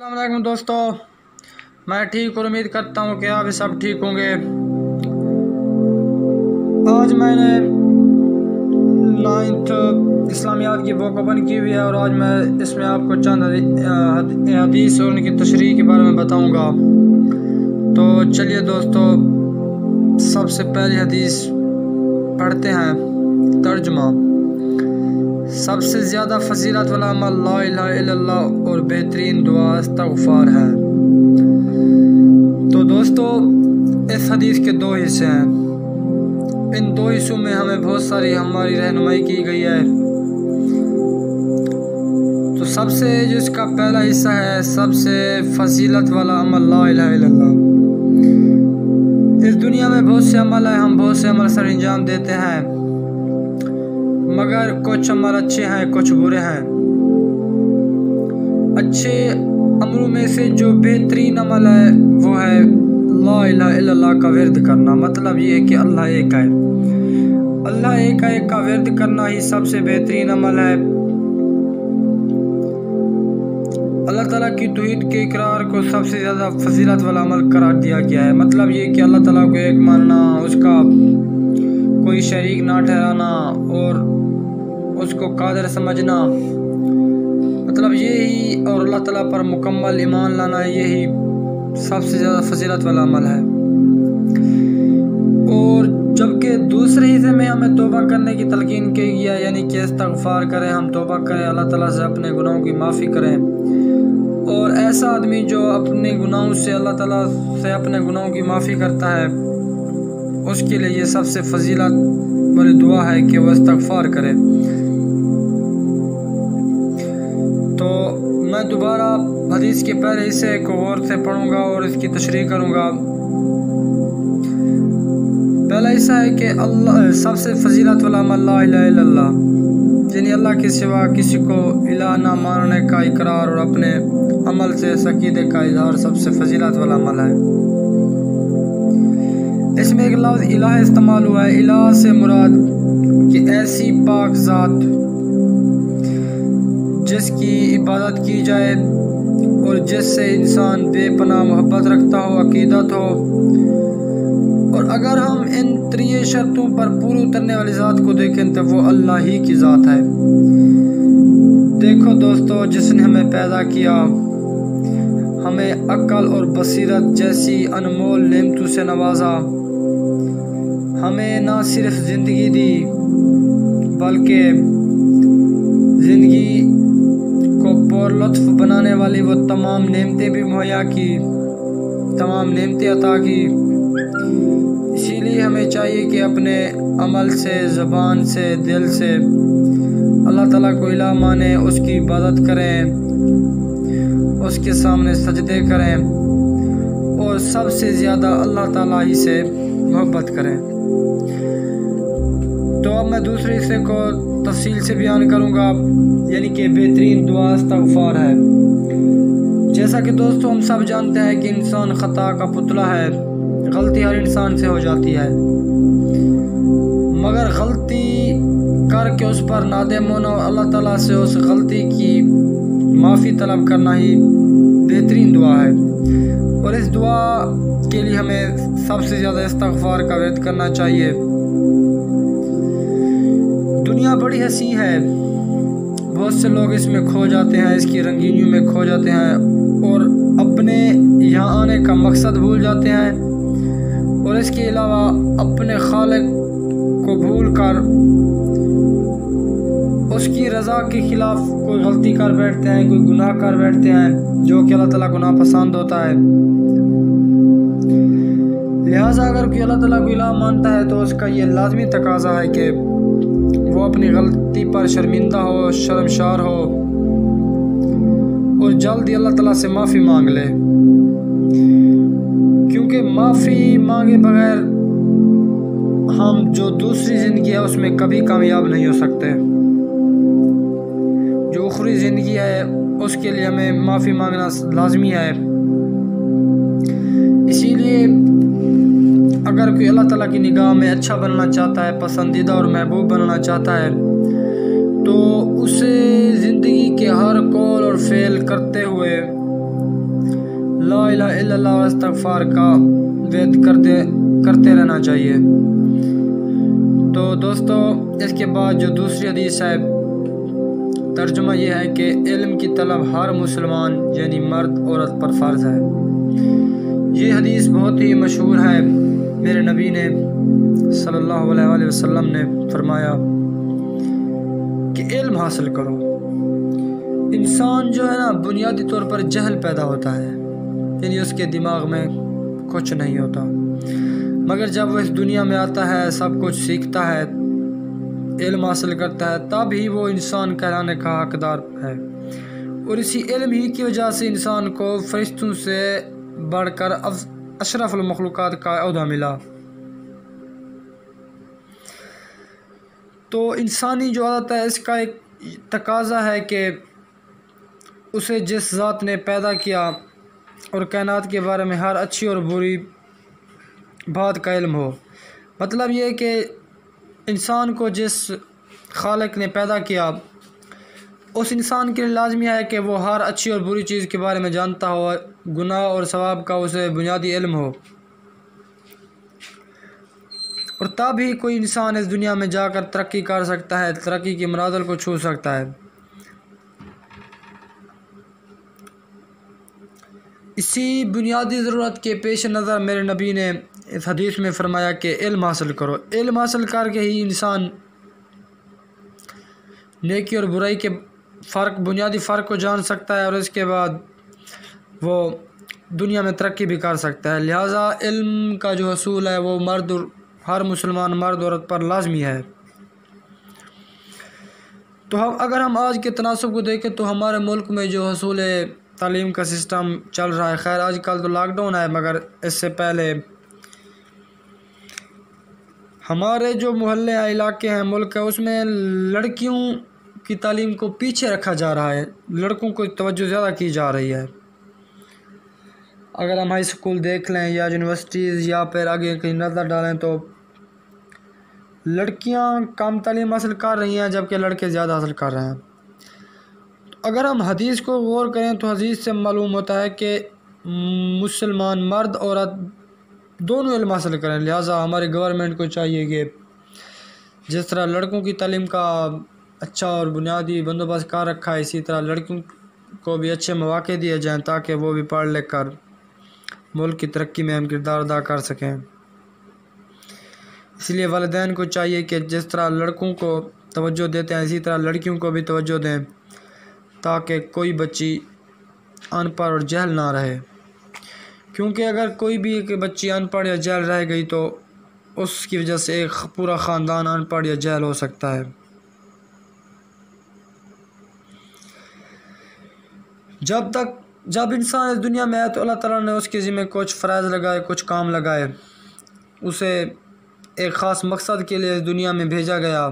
अस्सलाम वालेकुम दोस्तों, मैं ठीक और उम्मीद करता हूँ कि आप भी सब ठीक होंगे। आज मैंने 9th इस्लामियात की बुक ओपन की हुई है और आज मैं इसमें आपको चंद हदीस और उनकी तशरीह के बारे में बताऊँगा। तो चलिए दोस्तों, सबसे पहली हदीस पढ़ते हैं। तर्जुमा: सबसे ज़्यादा फजीलत वाला अमल ला इलाहा इल्लल्लाह और बेहतरीन दुआ इस्तग़फ़ार है। तो दोस्तों, इस हदीस के दो हिस्से हैं। इन दो हिस्सों में हमें बहुत सारी हमारी रहनुमाई की गई है। तो सबसे जिसका पहला हिस्सा है, सबसे फजीलत वाला अमल ला इलाहा इल्लल्लाह। इस दुनिया में बहुत से अमल है, हम बहुत से अमल सर अंजाम देते हैं, मगर कुछ अमल अच्छे हैं, कुछ बुरे हैं। अच्छे अमलों में से जो बेहतरीन अमल है वो है ला इलाहा इल्लल्लाह का विर्द करना। मतलब ये है कि अल्लाह एक है, अल्लाह एक है का विर्द करना ही सबसे बेहतरीन अमल है। अल्लाह ताला की तौहीद के इकरार को सबसे ज़्यादा फजीलत वाला अमल करार दिया गया है। मतलब ये कि अल्लाह ताला को एक मानना, उसका कोई शरीक ना ठहराना और उसको कादिर समझना, मतलब यही, और अल्लाह ताला पर मुकम्मल ईमान लाना, यही सबसे ज़्यादा फजीलत वाला अमल है। और जबकि दूसरे हिस्से में हमें तौबा करने की तलकीन की गया, यानी कि इस्तग़फ़ार करें, हम तौबा करें, अल्लाह ताला से अपने गुनाहों की माफ़ी करें। और ऐसा आदमी जो अपने गुनाहों से अल्लाह ताला से अपने गुनाहों की माफ़ी करता है, उसके लिए ये सबसे फजीलत वाली दुआ है कि वह इस्तग़फ़ार करे। तो मैं दोबारा हदीस के पहले हिस्से को गौर से पढ़ूंगा और इसकी तशरीह करूंगा। पहला हिस्सा है कि अल्लाह सबसे फजीलत वाला अमल ला इलाहा इल्लल्लाह, यानी अल्लाह के सिवा किसी को इलाह ना मानने का इकरार और अपने अमल से अक़ीदे का इज़हार सबसे फजीलत वाला अमल है। इसमें एक लफ्ज़ इलाह इस्तेमाल हुआ है। इलाह से मुराद कि ऐसी पाक ज़ात जिसकी इबादत की जाए और जिससे इंसान बेपनाह मोहब्बत रखता हो, अक़ीदत हो। और अगर हम इन त्रिये शर्तों पर पूरी उतरने वाली ज़ात को देखें तो वो अल्लाह ही की ज़ात है। देखो दोस्तों, जिसने हमें पैदा किया, हमें अक्ल और बसीरत जैसी अनमोल नेमतों से नवाजा, हमें ना सिर्फ ज़िंदगी दी बल्कि ज़िंदगी को पुरलुत्फ़ बनाने वाली वो तमाम नेमतें भी मुहैया की, तमाम नेमतें अता की। इसीलिए हमें चाहिए कि अपने अमल से, ज़बान से, दिल से अल्लाह ताला को इलाह माने, उसकी इबादत करें, उसके सामने सजदे करें और सबसे ज़्यादा अल्लाह ताला ही से मोहब्बत करें। तो अब मैं दूसरे हिस्से को तफसील से बयान करूँगा, यानी कि बेहतरीन दुआ इस्तग़फ़ार है। जैसा कि दोस्तों हम सब जानते हैं कि इंसान ख़ता का पुतला है, गलती हर इंसान से हो जाती है, मगर गलती करके उस पर नादिम होना और अल्लाह ताला से उस गलती की माफ़ी तलब करना ही बेहतरीन दुआ है। और इस दुआ के लिए हमें सबसे ज़्यादा इस्तग़फ़ार का विर्द करना चाहिए। दुनिया बड़ी हसी है, बहुत से लोग इसमें खो जाते हैं, इसकी रंगीनियों में खो जाते हैं और अपने यहाँ आने का मकसद भूल जाते हैं। और इसके अलावा अपने खालिक को भूल कर उसकी रज़ा के ख़िलाफ़ कोई गलती कर बैठते हैं, कोई गुनाह कर बैठते हैं, जो कि अल्लाह ताला को नापसंद होता है। लिहाजा अगर कोई अल्लाह ताला को इलाह मानता है तो उसका ये लाजमी तकाज़ा है कि वो अपनी गलती पर शर्मिंदा हो, शर्मशार हो और जल्दी अल्लाह ताला से माफ़ी मांग ले, क्योंकि माफ़ी मांगे बगैर हम जो दूसरी ज़िंदगी है उसमें कभी कामयाब नहीं हो सकते। जो उखरी ज़िंदगी है उसके लिए हमें माफ़ी मांगना लाजमी है। इसीलिए अगर कोई अल्लाह ताला की निगाह में अच्छा बनना चाहता है, पसंदीदा और महबूब बनना चाहता है, तो उसे ज़िंदगी के हर कौल और फ़ेल करते हुए ला इलाहा इल्लल्लाह और इस्तिग़फ़ार का वेद करते रहना चाहिए। तो दोस्तों, इसके बाद जो दूसरी हदीस है, तर्जुमा ये है कि इल्म की तलब हर मुसलमान यानी मर्द औरत पर फ़र्ज़ है। ये हदीस बहुत ही मशहूर है। मेरे नबी ने सल्लल्लाहु अलैहि वसल्लम ने फरमाया कि इल्म हासिल करो। इंसान जो है ना, बुनियादी तौर पर जहल पैदा होता है, यानी उसके दिमाग में कुछ नहीं होता, मगर जब वह इस दुनिया में आता है, सब कुछ सीखता है, इल्म हासिल करता है, तब ही वो इंसान कहलाने का हकदार है। और इसी इल्म ही की वजह से इंसान को फरिश्तों से बढ़कर अशरफुल मखलूक़ात का ओहदा मिला। तो इंसानी जो आदत है, इसका एक तकाज़ा है कि उसे जिस ज़ात ने पैदा किया और कायनात के बारे में हर अच्छी और बुरी बात का इल्म हो। मतलब ये कि इंसान को जिस खालिक ने पैदा किया, उस इंसान के लिए लाजमी है कि वो हर अच्छी और बुरी चीज़ के बारे में जानता हो, गुनाह और सवाब का उसे बुनियादी इल्म हो, और तब ही कोई इंसान इस दुनिया में जाकर तरक्की कर सकता है, तरक्की की मनाज़िल को छू सकता है। इसी बुनियादी ज़रूरत के पेश नज़र मेरे नबी ने इस हदीस में फ़रमाया कि इल्म हासिल करो। इल्म हासिल करके ही इंसान नेकी और बुराई के बुनियादी फ़र्क को जान सकता है, और इसके बाद वो दुनिया में तरक्की भी कर सकता है। लिहाजा इल्म का जो हसूल है वो हर मुसलमान मर्द औरत पर लाजमी है। तो अगर हम आज के तनासब को देखें तो हमारे मुल्क में जो हसूल तालीम का सिस्टम चल रहा है, खैर आजकल तो लॉकडाउन है, मगर इससे पहले हमारे जो मोहल्ले हैं, इलाके हैं, मुल्क है, उसमें लड़कियों की तालीम को पीछे रखा जा रहा है, लड़कों को तवज्जो ज़्यादा की जा रही है। अगर हम हाई स्कूल देख लें या यूनिवर्सिटीज़ या फिर आगे कहीं नज़र डालें तो लड़कियां कम तालीम हासिल कर रही हैं, जबकि लड़के ज़्यादा हासिल कर रहे हैं। अगर हम हदीस को गौर करें तो हदीस से मालूम होता है कि मुसलमान मर्द औरत दोनों इल्म हासिल करें। लिहाजा हमारी गवर्नमेंट को चाहिए कि जिस तरह लड़कों की तालीम का अच्छा और बुनियादी बंदोबस्त कर रखा है, इसी तरह लड़कियों को भी अच्छे मौके दिए जाएँ ताकि वो भी पढ़ लिख कर मुल्क की तरक्की में अहम किरदार अदा कर सकें। इसलिए वालिदैन को चाहिए कि जिस तरह लड़कों को तवज्जो देते हैं, इसी तरह लड़कियों को भी तवज्जो दें, ताकि कोई बच्ची अनपढ़ और जहल ना रहे। क्योंकि अगर कोई भी एक बच्ची अनपढ़ या जहल रह गई तो उसकी वजह से एक पूरा ख़ानदान अनपढ़ या जहल हो सकता है। जब इंसान इस दुनिया में आए तो अल्लाह ताला ने उसके ज़िम्मे कुछ फ़राइज़ लगाए, कुछ काम लगाए, उसे एक ख़ास मकसद के लिए इस दुनिया में भेजा गया।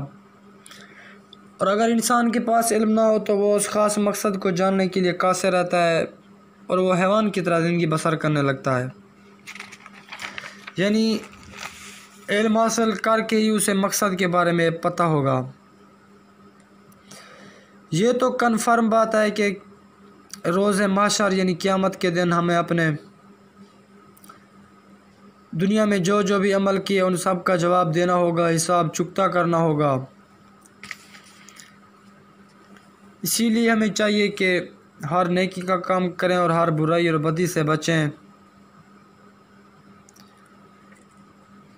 और अगर इंसान के पास इल्म ना हो तो वो उस ख़ास मकसद को जानने के लिए कासिर रहता है और वो हैवान की तरह ज़िंदगी बसर करने लगता है। यानी इल्म हासिल करके ही उसे मकसद के बारे में पता होगा। ये तो कन्फर्म बात है कि रोज़ माशर यानी क़यामत के दिन हमें अपने दुनिया में जो जो भी अमल किए उन सब का जवाब देना होगा, हिसाब चुकता करना होगा। इसीलिए हमें चाहिए कि हर नेकी का काम करें और हर बुराई और बदी से बचें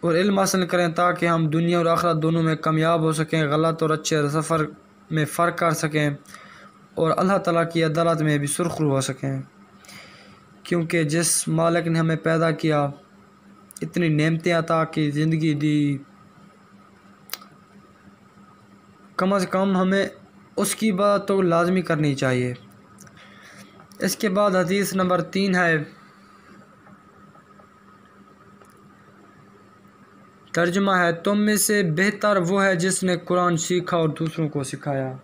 और इल्म हासिल करें ताकि हम दुनिया और आखिरत दोनों में कामयाब हो सकें, गलत और अच्छे सफ़र में फ़र्क कर सकें और अल्लाह ताला की अदालत में भी सुरखरू हो सकें। क्योंकि जिस मालिक ने हमें पैदा किया, इतनी नेमतें अता की, ज़िंदगी दी, कम से कम हमें उसकी बात तो लाजमी करनी चाहिए। इसके बाद हदीस नंबर 3 है, तर्जुमा है, तुम में से बेहतर वो है जिसने कुरान सीखा और दूसरों को सिखाया।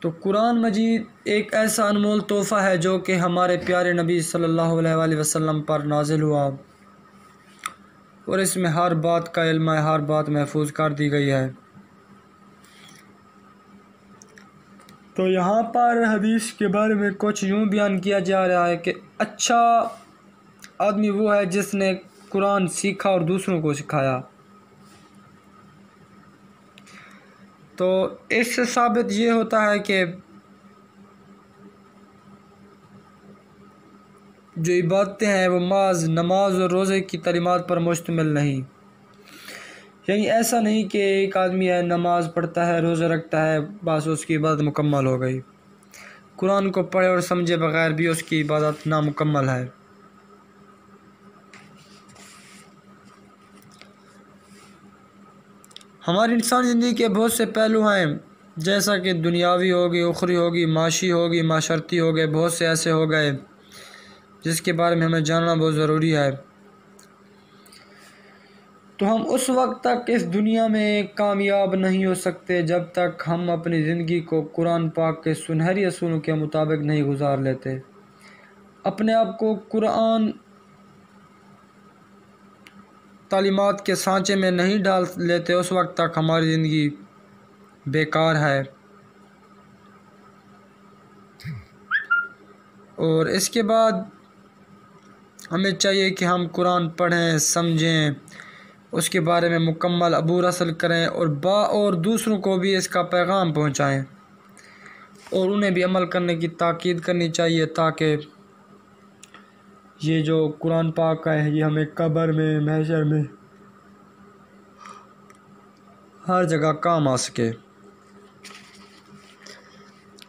तो कुरान मजीद एक ऐसा अनमोल तोहफ़ा है जो कि हमारे प्यारे नबी सल्लल्लाहु अलैहि वसल्लम पर नाजिल हुआ और इसमें हर बात का इल्म है, हर बात महफूज कर दी गई है। तो यहाँ पर हदीस के बारे में कुछ यूँ बयान किया जा रहा है कि अच्छा आदमी वो है जिसने कुरान सीखा और दूसरों को सिखाया। तो इससे साबित ये होता है कि जो इबादतें हैं वो माज नमाज और रोज़े की तालीमात पर मुश्तमिल नहीं। यानी ऐसा नहीं कि एक आदमी है नमाज पढ़ता है रोज़ा रखता है बस उसकी इबादत मुकम्मल हो गई। कुरान को पढ़े और समझे बगैर भी उसकी इबादत नामुकम्मल है। हमारी इंसानी ज़िंदगी के बहुत से पहलू हैं, जैसा कि दुनियावी होगी, उखरी होगी, माशी होगी, माशरती हो गए, बहुत से ऐसे हो गए जिसके बारे में हमें जानना बहुत ज़रूरी है। तो हम उस वक्त तक इस दुनिया में कामयाब नहीं हो सकते जब तक हम अपनी ज़िंदगी को कुरान पाक के सुनहरी असूलों के मुताबिक नहीं गुजार लेते। अपने आप को कुरान तालीमात के सांचे में नहीं डाल लेते, उस वक्त तक हमारी ज़िंदगी बेकार है। और इसके बाद हमें चाहिए कि हम कुरान पढ़ें, समझें, उसके बारे में मुकम्मल अबूर हासिल करें और दूसरों को भी इसका पैगाम पहुंचाएं और उन्हें भी अमल करने की ताकीद करनी चाहिए, ताकि ये जो कुरान पाक का है ये हमें कब्र में, महशर में, हर जगह काम आ सके।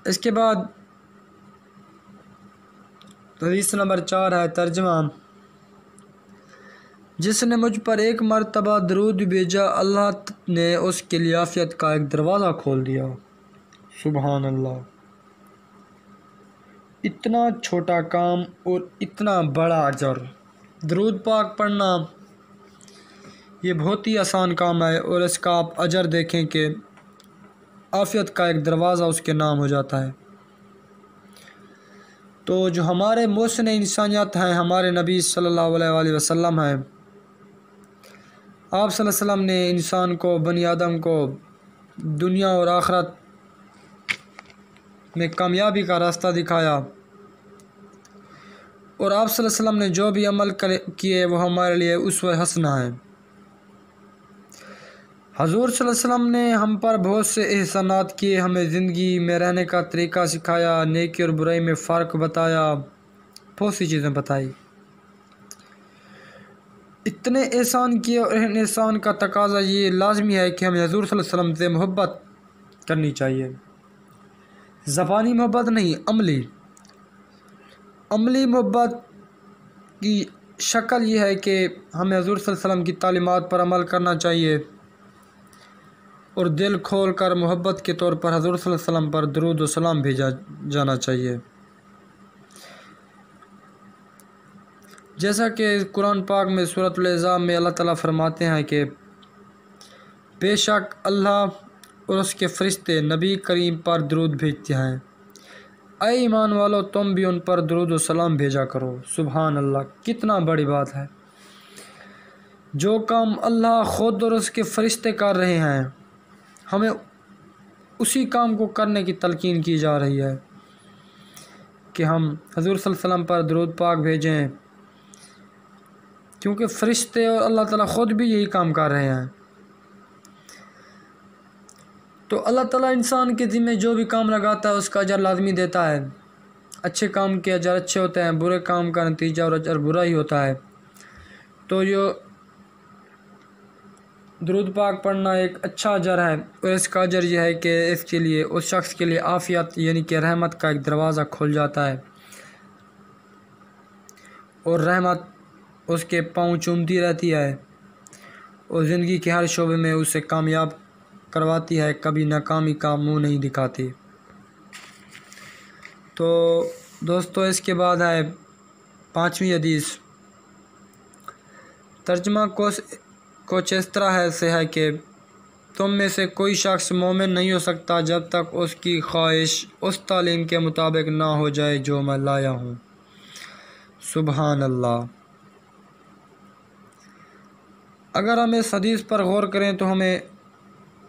इसके बाद हदीस नंबर 4 है तर्जमा। जिसने मुझ पर एक मरतबा दरूद भेजा, अल्लाह ने उसके लिए आफियत का एक दरवाज़ा खोल दिया। सुबहान अल्लाह। इतना छोटा काम और इतना बड़ा अजर। दरूद पाक पढ़ना ये बहुत ही आसान काम है और इसका आप अजर देखें कि आफियत का एक दरवाज़ा उसके नाम हो जाता है। तो जो हमारे मोहसिन इंसानियत हैं, हमारे नबी सल्लल्लाहु अलैहि वसल्लम हैं, आप सल्लल्लाहु अलैहि वसल्लम ने इंसान को, बनी आदम को दुनिया और आखिरत में कामयाबी का रास्ता दिखाया और आप सल्लल्लाहु अलैहि वसल्लम ने जो भी अमल किए वो हमारे लिए उसवे हसना है। हजूर सल्लल्लाहु अलैहि वसल्लम ने हम पर बहुत से एहसानात किए, हमें ज़िंदगी में रहने का तरीक़ा सिखाया, नेकी और बुराई में फ़र्क बताया, बहुत सी चीज़ें बताई। इतने एहसान किए और इन एहसान का तकाज़ा ये लाजमी है कि हमें हजूर सल्लल्लाहु अलैहि वसल्लम से मोहब्बत करनी चाहिए। ज़बानी मोहब्बत नहीं, अमली मोहब्बत की शक्ल ये है कि हमें हजूर सल्लल्लाहु अलैहि वसल्लम की तालीमात पर अमल करना चाहिए और दिल खोल कर मोहब्बत के तौर पर हजूर सल्लल्लाहु अलैहि वसल्लम पर दरूद व सलाम भेजा जाना चाहिए। जैसा कि कुरान पाक में सूरतुल अहज़ाब में अल्लाह ताला फरमाते हैं कि बेशक अल्लाह और उसके फ़रिश्ते नबी करीम पर दरूद भेजते हैं, ऐ ईमान वालों तुम भी उन पर दरूद व सलाम भेजा करो। सुबहान अल्लाह, कितना बड़ी बात है। जो काम अल्लाह ख़ुद और उसके फ़रिश्ते कर रहे हैं, हमें उसी काम को करने की तलकीन की जा रही है कि हम हजूर सल्लल्लाहु अलैहि वसल्लम पर दरूद पाक भेजें, क्योंकि फ़रिश्ते और अल्लाह ताला ख़ुद भी यही काम कर रहे हैं। तो अल्लाह ताला इंसान के ज़िम्मे जो भी काम लगाता है उसका अजर लाजमी देता है। अच्छे काम के अजर अच्छे होते हैं, बुरे काम का नतीजा और अजर बुरा ही होता है। तो जो दरूद पाक पढ़ना एक अच्छा अजर है और इसका अजर यह है कि इसके लिए, उस शख्स के लिए आफ़ियत यानी कि रहमत का एक दरवाज़ा खुल जाता है और रहमत उसके पाँव चूमती रहती है और ज़िंदगी के हर शोबे में उसे कामयाब करवाती है, कभी नाकामी का मुंह नहीं दिखाती। तो दोस्तों इसके बाद है 5वीं हदीस। तर्जमा कुछ इस तरह है कि तुम में से कोई शख्स मोमिन नहीं हो सकता जब तक उसकी ख्वाहिश उस तालीम के मुताबिक ना हो जाए जो मैं लाया हूँ। सुबहान अल्लाह। अगर हम इस हदीस पर गौर करें तो हमें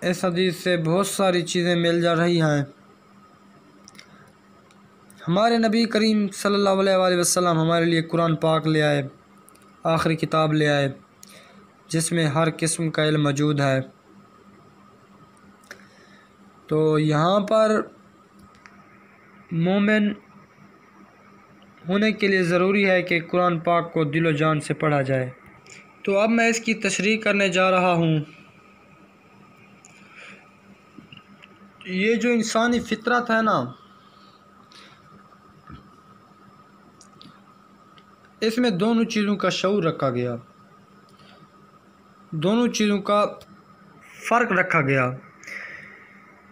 इस हदीस से बहुत सारी चीज़ें मिल जा रही हैं हमारे नबी करीम सल्लल्लाहु अलैहि वसल्लम हमारे लिए कुरान पाक ले आए, आखिरी किताब ले आए जिसमें हर किस्म का इल्म मौजूद है। तो यहाँ पर मोमिन होने के लिए ज़रूरी है कि कुरान पाक को दिलो जान से पढ़ा जाए। तो अब मैं इसकी तशरीह करने जा रहा हूँ। ये जो इंसानी फितरत है ना, इसमें दोनों चीज़ों का शऊर रखा गया, दोनों चीज़ों का फ़र्क रखा गया।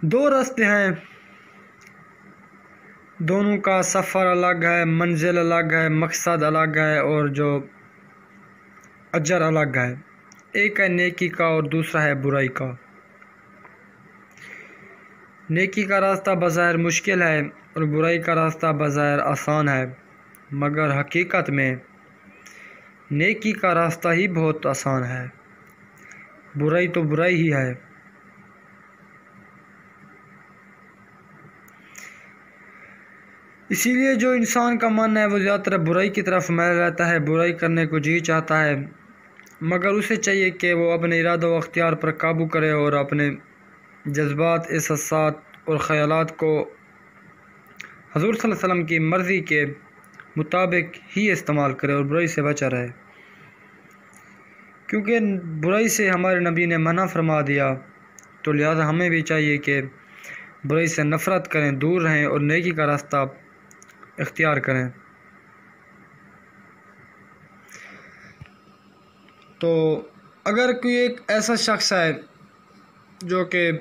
दो रास्ते हैं, दोनों का सफ़र अलग है, मंजिल अलग है, मकसद अलग है और जो अजर अलग है। एक है नेकी का और दूसरा है बुराई का। नेकी का रास्ता बज़ाहिर मुश्किल है और बुराई का रास्ता बज़ाहिर आसान है, मगर हकीकत में नेकी का रास्ता ही बहुत आसान है, बुराई तो बुराई ही है। इसीलिए जो इंसान का मन है वो ज़्यादातर बुराई की तरफ मैल रहता है, बुराई करने को जी चाहता है, मगर उसे चाहिए कि वो अपने इरादों व अख्तियार पर काबू करे और अपने जज्बात, एहसासात और ख़यालात को हुज़ूर सल्लल्लाहु अलैहि वसल्लम की मर्ज़ी के मुताबिक ही इस्तेमाल करे और बुराई से बचा रहे, क्योंकि बुराई से हमारे नबी ने मना फरमा दिया। तो लिहाजा हमें भी चाहिए कि बुराई से नफ़रत करें, दूर रहें और नेकी का रास्ता इख्तियार करें। तो अगर कोई एक ऐसा शख्स है जो कि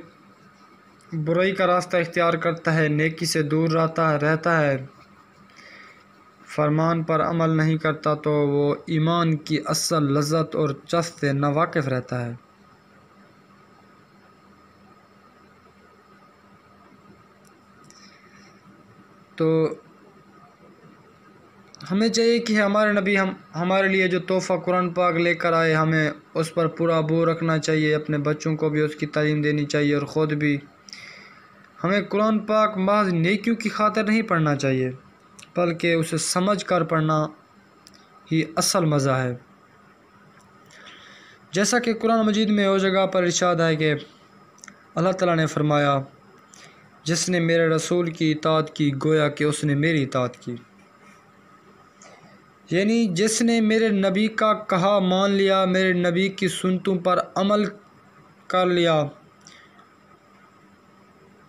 बुराई का रास्ता इख्तियार करता है, नेकी से दूर रहता है, फरमान पर अमल नहीं करता, तो वो ईमान की असल लज़्ज़त और चस्प से नावाकिफ़ रहता है। तो हमें चाहिए कि हमारे नबी हमारे लिए जो तोहफ़ा कुरान पाक लेकर आए, हमें उस पर पूरा अबूर रखना चाहिए, अपने बच्चों को भी उसकी तालीम देनी चाहिए और ख़ुद भी। हमें कुरान पाक महज़ नेकियों की खातिर नहीं पढ़ना चाहिए, बल्कि उसे समझ कर पढ़ना ही असल मज़ा है। जैसा कि कुरान मजीद में उस जगह पर इरशाद है कि अल्लाह ताला ने फरमाया, जिसने मेरे रसूल की इताअत की गोया कि उसने मेरी इताअत की। यानी जिसने मेरे नबी का कहा मान लिया, मेरे नबी की सुन्नतों पर अमल कर लिया,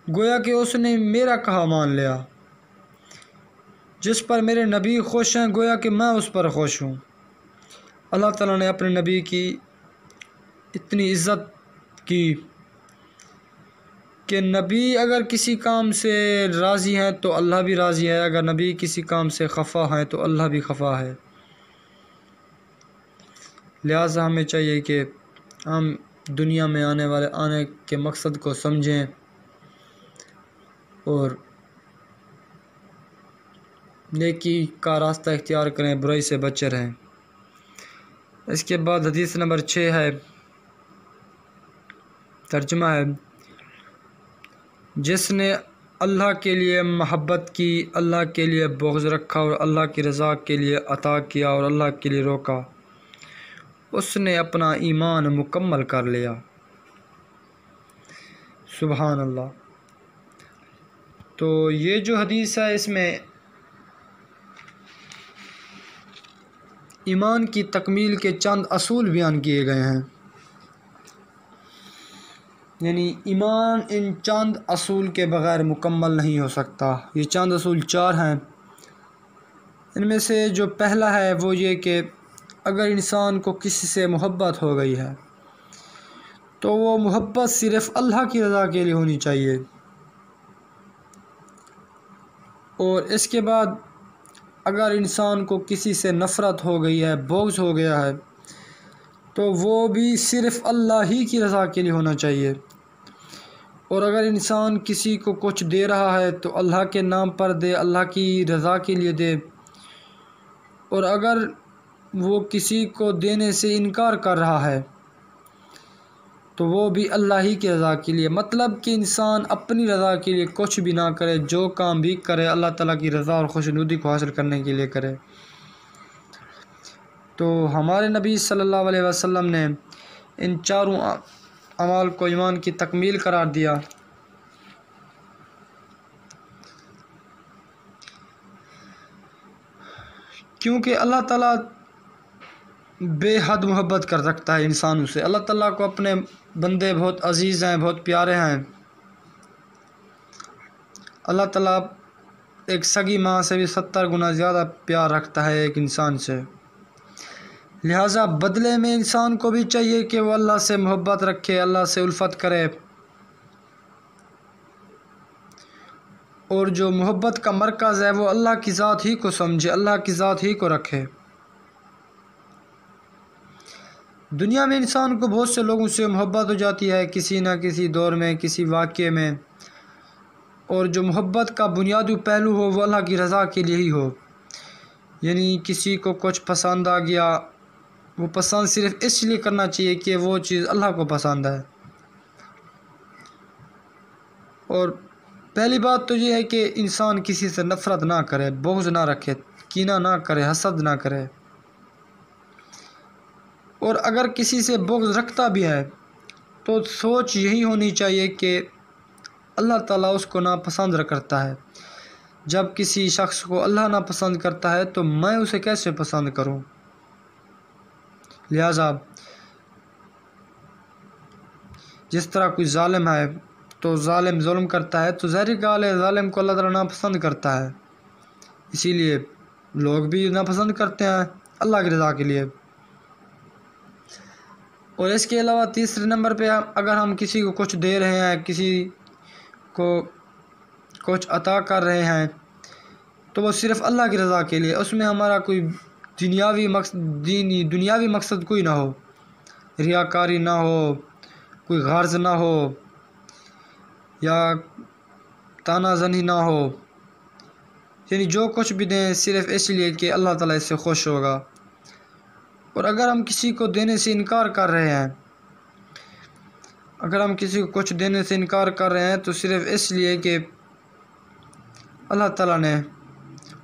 गोया कि उसने मेरा कहा मान लिया। जिस पर मेरे नबी खुश हैं, गोया कि मैं उस पर खुश हूँ। अल्लाह ताला ने अपने नबी की इतनी इज़्ज़त की कि नबी अगर किसी काम से राज़ी हैं तो अल्लाह भी राज़ी है, अगर नबी किसी काम से खफा हैं तो अल्लाह भी खफा है। लिहाजा हमें चाहिए कि हम दुनिया में आने के मकसद को समझें और नेकी का रास्ता इख्तियार करें, बुराई से बचे रहें। इसके बाद हदीस नंबर 6 है, तर्जुमा है, जिसने अल्लाह के लिए महब्बत की, अल्लाह के लिए बुग़्ज़ रखा और अल्लाह की रज़ा के लिए अता किया और अल्लाह के लिए रोका, उसने अपना ईमान मुकम्मल कर लिया। सुबहान अल्लाह। तो ये जो हदीस है इसमें ईमान की तकमील के चंद असूल बयान किए गए हैं। यानी ईमान इन चंद असूल के बग़ैर मुकम्मल नहीं हो सकता। ये चंद असूल 4 हैं। इनमें से जो पहला है वो ये कि अगर इंसान को किसी से मोहब्बत हो गई है तो वो मोहब्बत सिर्फ़ अल्लाह की रज़ा के लिए होनी चाहिए। और इसके बाद अगर इंसान को किसी से नफ़रत हो गई है, बुग़्ज़ हो गया है, तो वो भी सिर्फ़ अल्लाह ही की रज़ा के लिए होना चाहिए। और अगर इंसान किसी को कुछ दे रहा है तो अल्लाह के नाम पर दे, अल्लाह की रज़ा के लिए दे। और अगर वो किसी को देने से इनकार कर रहा है तो वो भी अल्लाह ही की रज़ा के लिए। मतलब कि इंसान अपनी रज़ा के लिए कुछ भी ना करे, जो काम भी करे अल्लाह ताला की रज़ा और खुशनुदी को हासिल करने के लिए करे। तो हमारे नबी सल्लल्लाहु अलैहि वसल्लम ने इन चारों अमाल को ईमान की तकमील करार दिया। क्योंकि अल्लाह ताला बेहद मोहब्बत कर रखता है इंसानों से। अल्लाह ताला को अपने बंदे बहुत अजीज़ हैं, बहुत प्यारे हैं। अल्लाह ताला एक सगी माँ से भी 70 गुना ज़्यादा प्यार रखता है एक इंसान से। लिहाजा बदले में इंसान को भी चाहिए कि वो अल्लाह से मोहब्बत रखे, अल्लाह से उल्फत करे, और जो मोहब्बत का मरकज़ है वो अल्लाह की ज़ात ही को समझे, अल्लाह की ज़ात ही को रखे। दुनिया में इंसान को बहुत से लोगों से मोहब्बत हो जाती है किसी न किसी दौर में, किसी वाक़ये में, और जो मोहब्बत का बुनियादी पहलू हो वो अल्लाह की रज़ा के लिए ही हो। यानी किसी को कुछ पसंद आ गया, वो पसंद सिर्फ़ इसलिए करना चाहिए कि वो चीज़ अल्लाह को पसंद है। और पहली बात तो ये है कि इंसान किसी से नफ़रत ना करे, बुग़्ज़ ना रखे, कीना ना करे, हसद ना करे। और अगर किसी से बुग़्ज़ रखता भी है तो सोच यही होनी चाहिए कि अल्लाह ताला उसको नापसंद करता है। जब किसी शख्स को अल्लाह नापसंद करता है तो मैं उसे कैसे पसंद करूं। लिहाजा जिस तरह कोई ज़ालिम है तो ज़ालिम जुल्म करता है तो ज़ाहिर गाल है ज़ालिम को अल्लाह ताला नापसंद करता है, इसीलिए लोग भी नापसंद करते हैं अल्लाह की रज़ा के लिए। और इसके अलावा तीसरे नंबर पे अगर हम किसी को कुछ दे रहे हैं, किसी को कुछ अता कर रहे हैं, तो वो सिर्फ़ अल्लाह की रज़ा के लिए, उसमें हमारा कोई दुनियावी मकसद कोई ना हो, रियाकारी ना हो, कोई गर्ज़ ना हो या तानाज़नी ना हो। यानी जो कुछ भी दें सिर्फ़ इसलिए कि अल्लाह ताला इससे खुश होगा। और अगर हम किसी को देने से इनकार कर रहे हैं, अगर हम किसी को कुछ देने से इनकार कर रहे हैं तो सिर्फ़ इसलिए कि अल्लाह ताला ने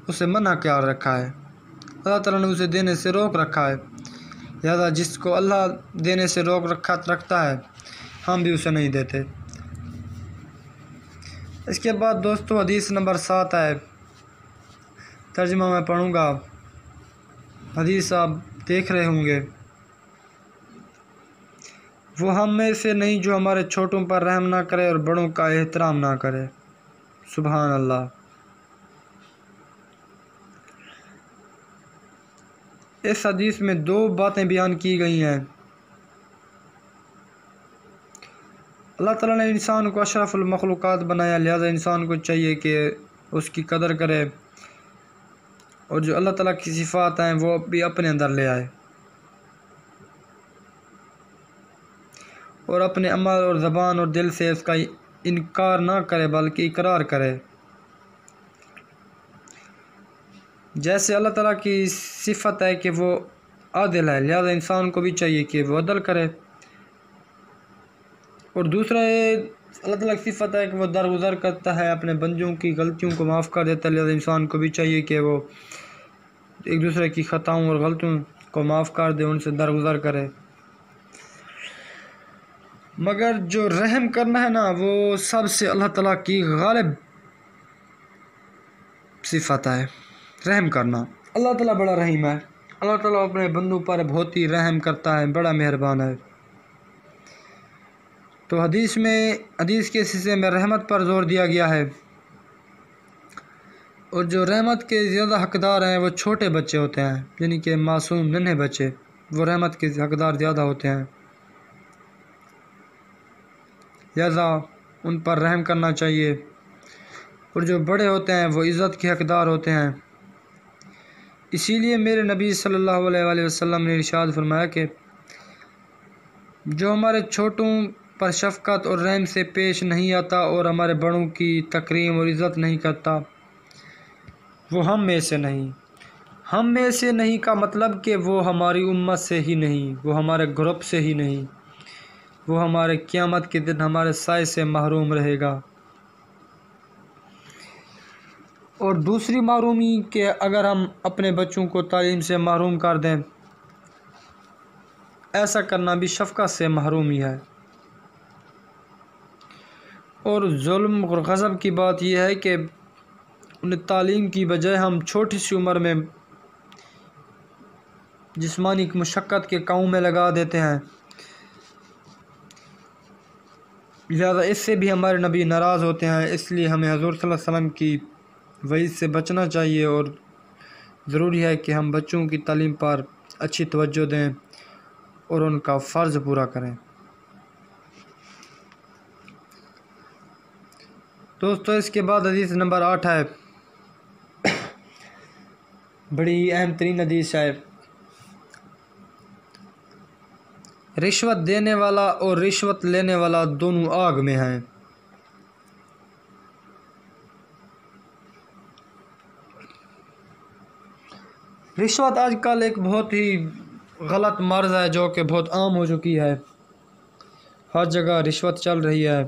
उसे मना क्या रखा है, अल्लाह ताला ने उसे देने से रोक रखा है। लिहाजा जिसको अल्लाह देने से रोक रखता है हम भी उसे नहीं देते। इसके बाद दोस्तों हदीस नंबर 7 है, तर्जुमा मैं पढ़ूँगा, हदीस आप देख रहे होंगे। वो हम में से नहीं जो हमारे छोटों पर रहम ना करे और बड़ों का एहतराम ना करे। सुभान अल्लाह। इस हदीस में 2 बातें बयान की गई हैं। अल्लाह ताला ने इंसान को अशरफुल मखलूक़ात बनाया, लिहाजा इंसान को चाहिए कि उसकी कदर करे और जो अल्लाह ताला की सिफ़ात हैं वो भी अपने अंदर ले आए और अपने अमल और ज़बान और दिल से उसका इनकार ना करे बल्कि इकरार करे। जैसे अल्लाह ताला की सिफ़त है कि वो आदिल है, लिहाजा इंसान को भी चाहिए कि वो अदल करे। और दूसरा अल्लाह ताला की सिफ़त है कि वो दरगुज़र करता है, अपने बंदों की गलतियों को माफ़ कर देता है। लिहाजा इंसान को भी चाहिए कि वो एक दूसरे की ख़ताओं और गलतियों को माफ़ कर दे, उनसे दरगुज़र करे। मगर जो रहम करना है ना, वो सबसे अल्लाह ताला की गालिब सिफ़त है, रहम करना। अल्लाह ताला बड़ा रहीम है, अल्लाह ताला अपने बंदों पर बहुत ही रहम करता है, बड़ा मेहरबान है। तो हदीस के हिस्से में रहमत पर ज़ोर दिया गया है और जो रहमत के ज़्यादा हकदार हैं वो छोटे बच्चे होते हैं, यानी कि मासूम नन्हे बच्चे, वो रहमत के हकदार ज़्यादा होते हैं। लिहाजा उन पर रहम करना चाहिए। और जो बड़े होते हैं वो इज़्ज़त के हकदार होते हैं। इसीलिए मेरे नबी सल्लल्लाहु अलैहि वसल्लम ने इरशाद फरमाया कि जो हमारे छोटों पर शफ़क़त और रहम से पेश नहीं आता और हमारे बड़ों की तकरीम और इज़्ज़त नहीं करता, वो हम में से नहीं। हम में से नहीं का मतलब कि वो हमारी उम्मत से ही नहीं, वो हमारे ग्रुप से ही नहीं, वो हमारे क़यामत के दिन हमारे साए से महरूम रहेगा। और दूसरी महरूमी कि अगर हम अपने बच्चों को तालीम से महरूम कर दें, ऐसा करना भी शफ़क़त से महरूमी है। और जुल्म और गज़ब की बात यह है कि उन्हें तालीम की बजाय हम छोटी सी उम्र में जिस्मानी मुशक्क़त के काम में लगा देते हैं। लिहाजा इससे भी हमारे नबी नाराज़ होते हैं। इसलिए हमें हज़ूर सल्लल्लाहु अलैहि वसल्लम की वईद से बचना चाहिए और ज़रूरी है कि हम बच्चों की तालीम पर अच्छी तवज्जो दें और उनका फ़र्ज़ पूरा करें। दोस्तों, इसके बाद हदीस नंबर 8 है, बड़ी अहम तरीन हदीस है। रिश्वत देने वाला और रिश्वत लेने वाला दोनों आग में हैं। रिश्वत आजकल एक बहुत ही गलत मर्ज़ है जो कि बहुत आम हो चुकी है। हर जगह रिश्वत चल रही है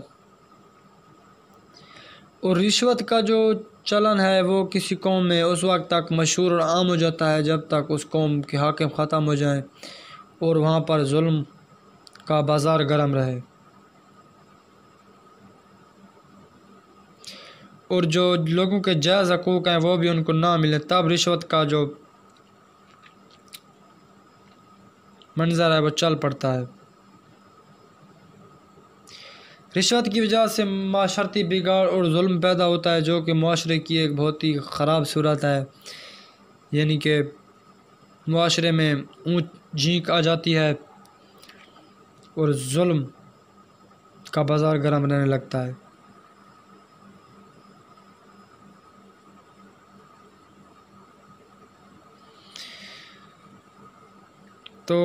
और रिश्वत का जो चलन है वो किसी कौम में उस वक्त तक मशहूर और आम हो जाता है जब तक उस कौम के हाकिम ख़त्म हो जाएं और वहाँ पर जुल्म का बाज़ार गर्म रहे। और जो लोगों के जायज़ हकूक़ हैं वो भी उनको ना मिले, तब रिश्वत का जो मंज़र है वो चल पड़ता है। रिश्वत की वजह से माशरती बिगाड़ और जुल्म पैदा होता है जो कि मुआशरे की एक बहुत ही ख़राब सूरत है। यानी कि मुआशरे में ऊंच झींक आ जाती है और जुल्म का बाज़ार गर्म रहने लगता है। तो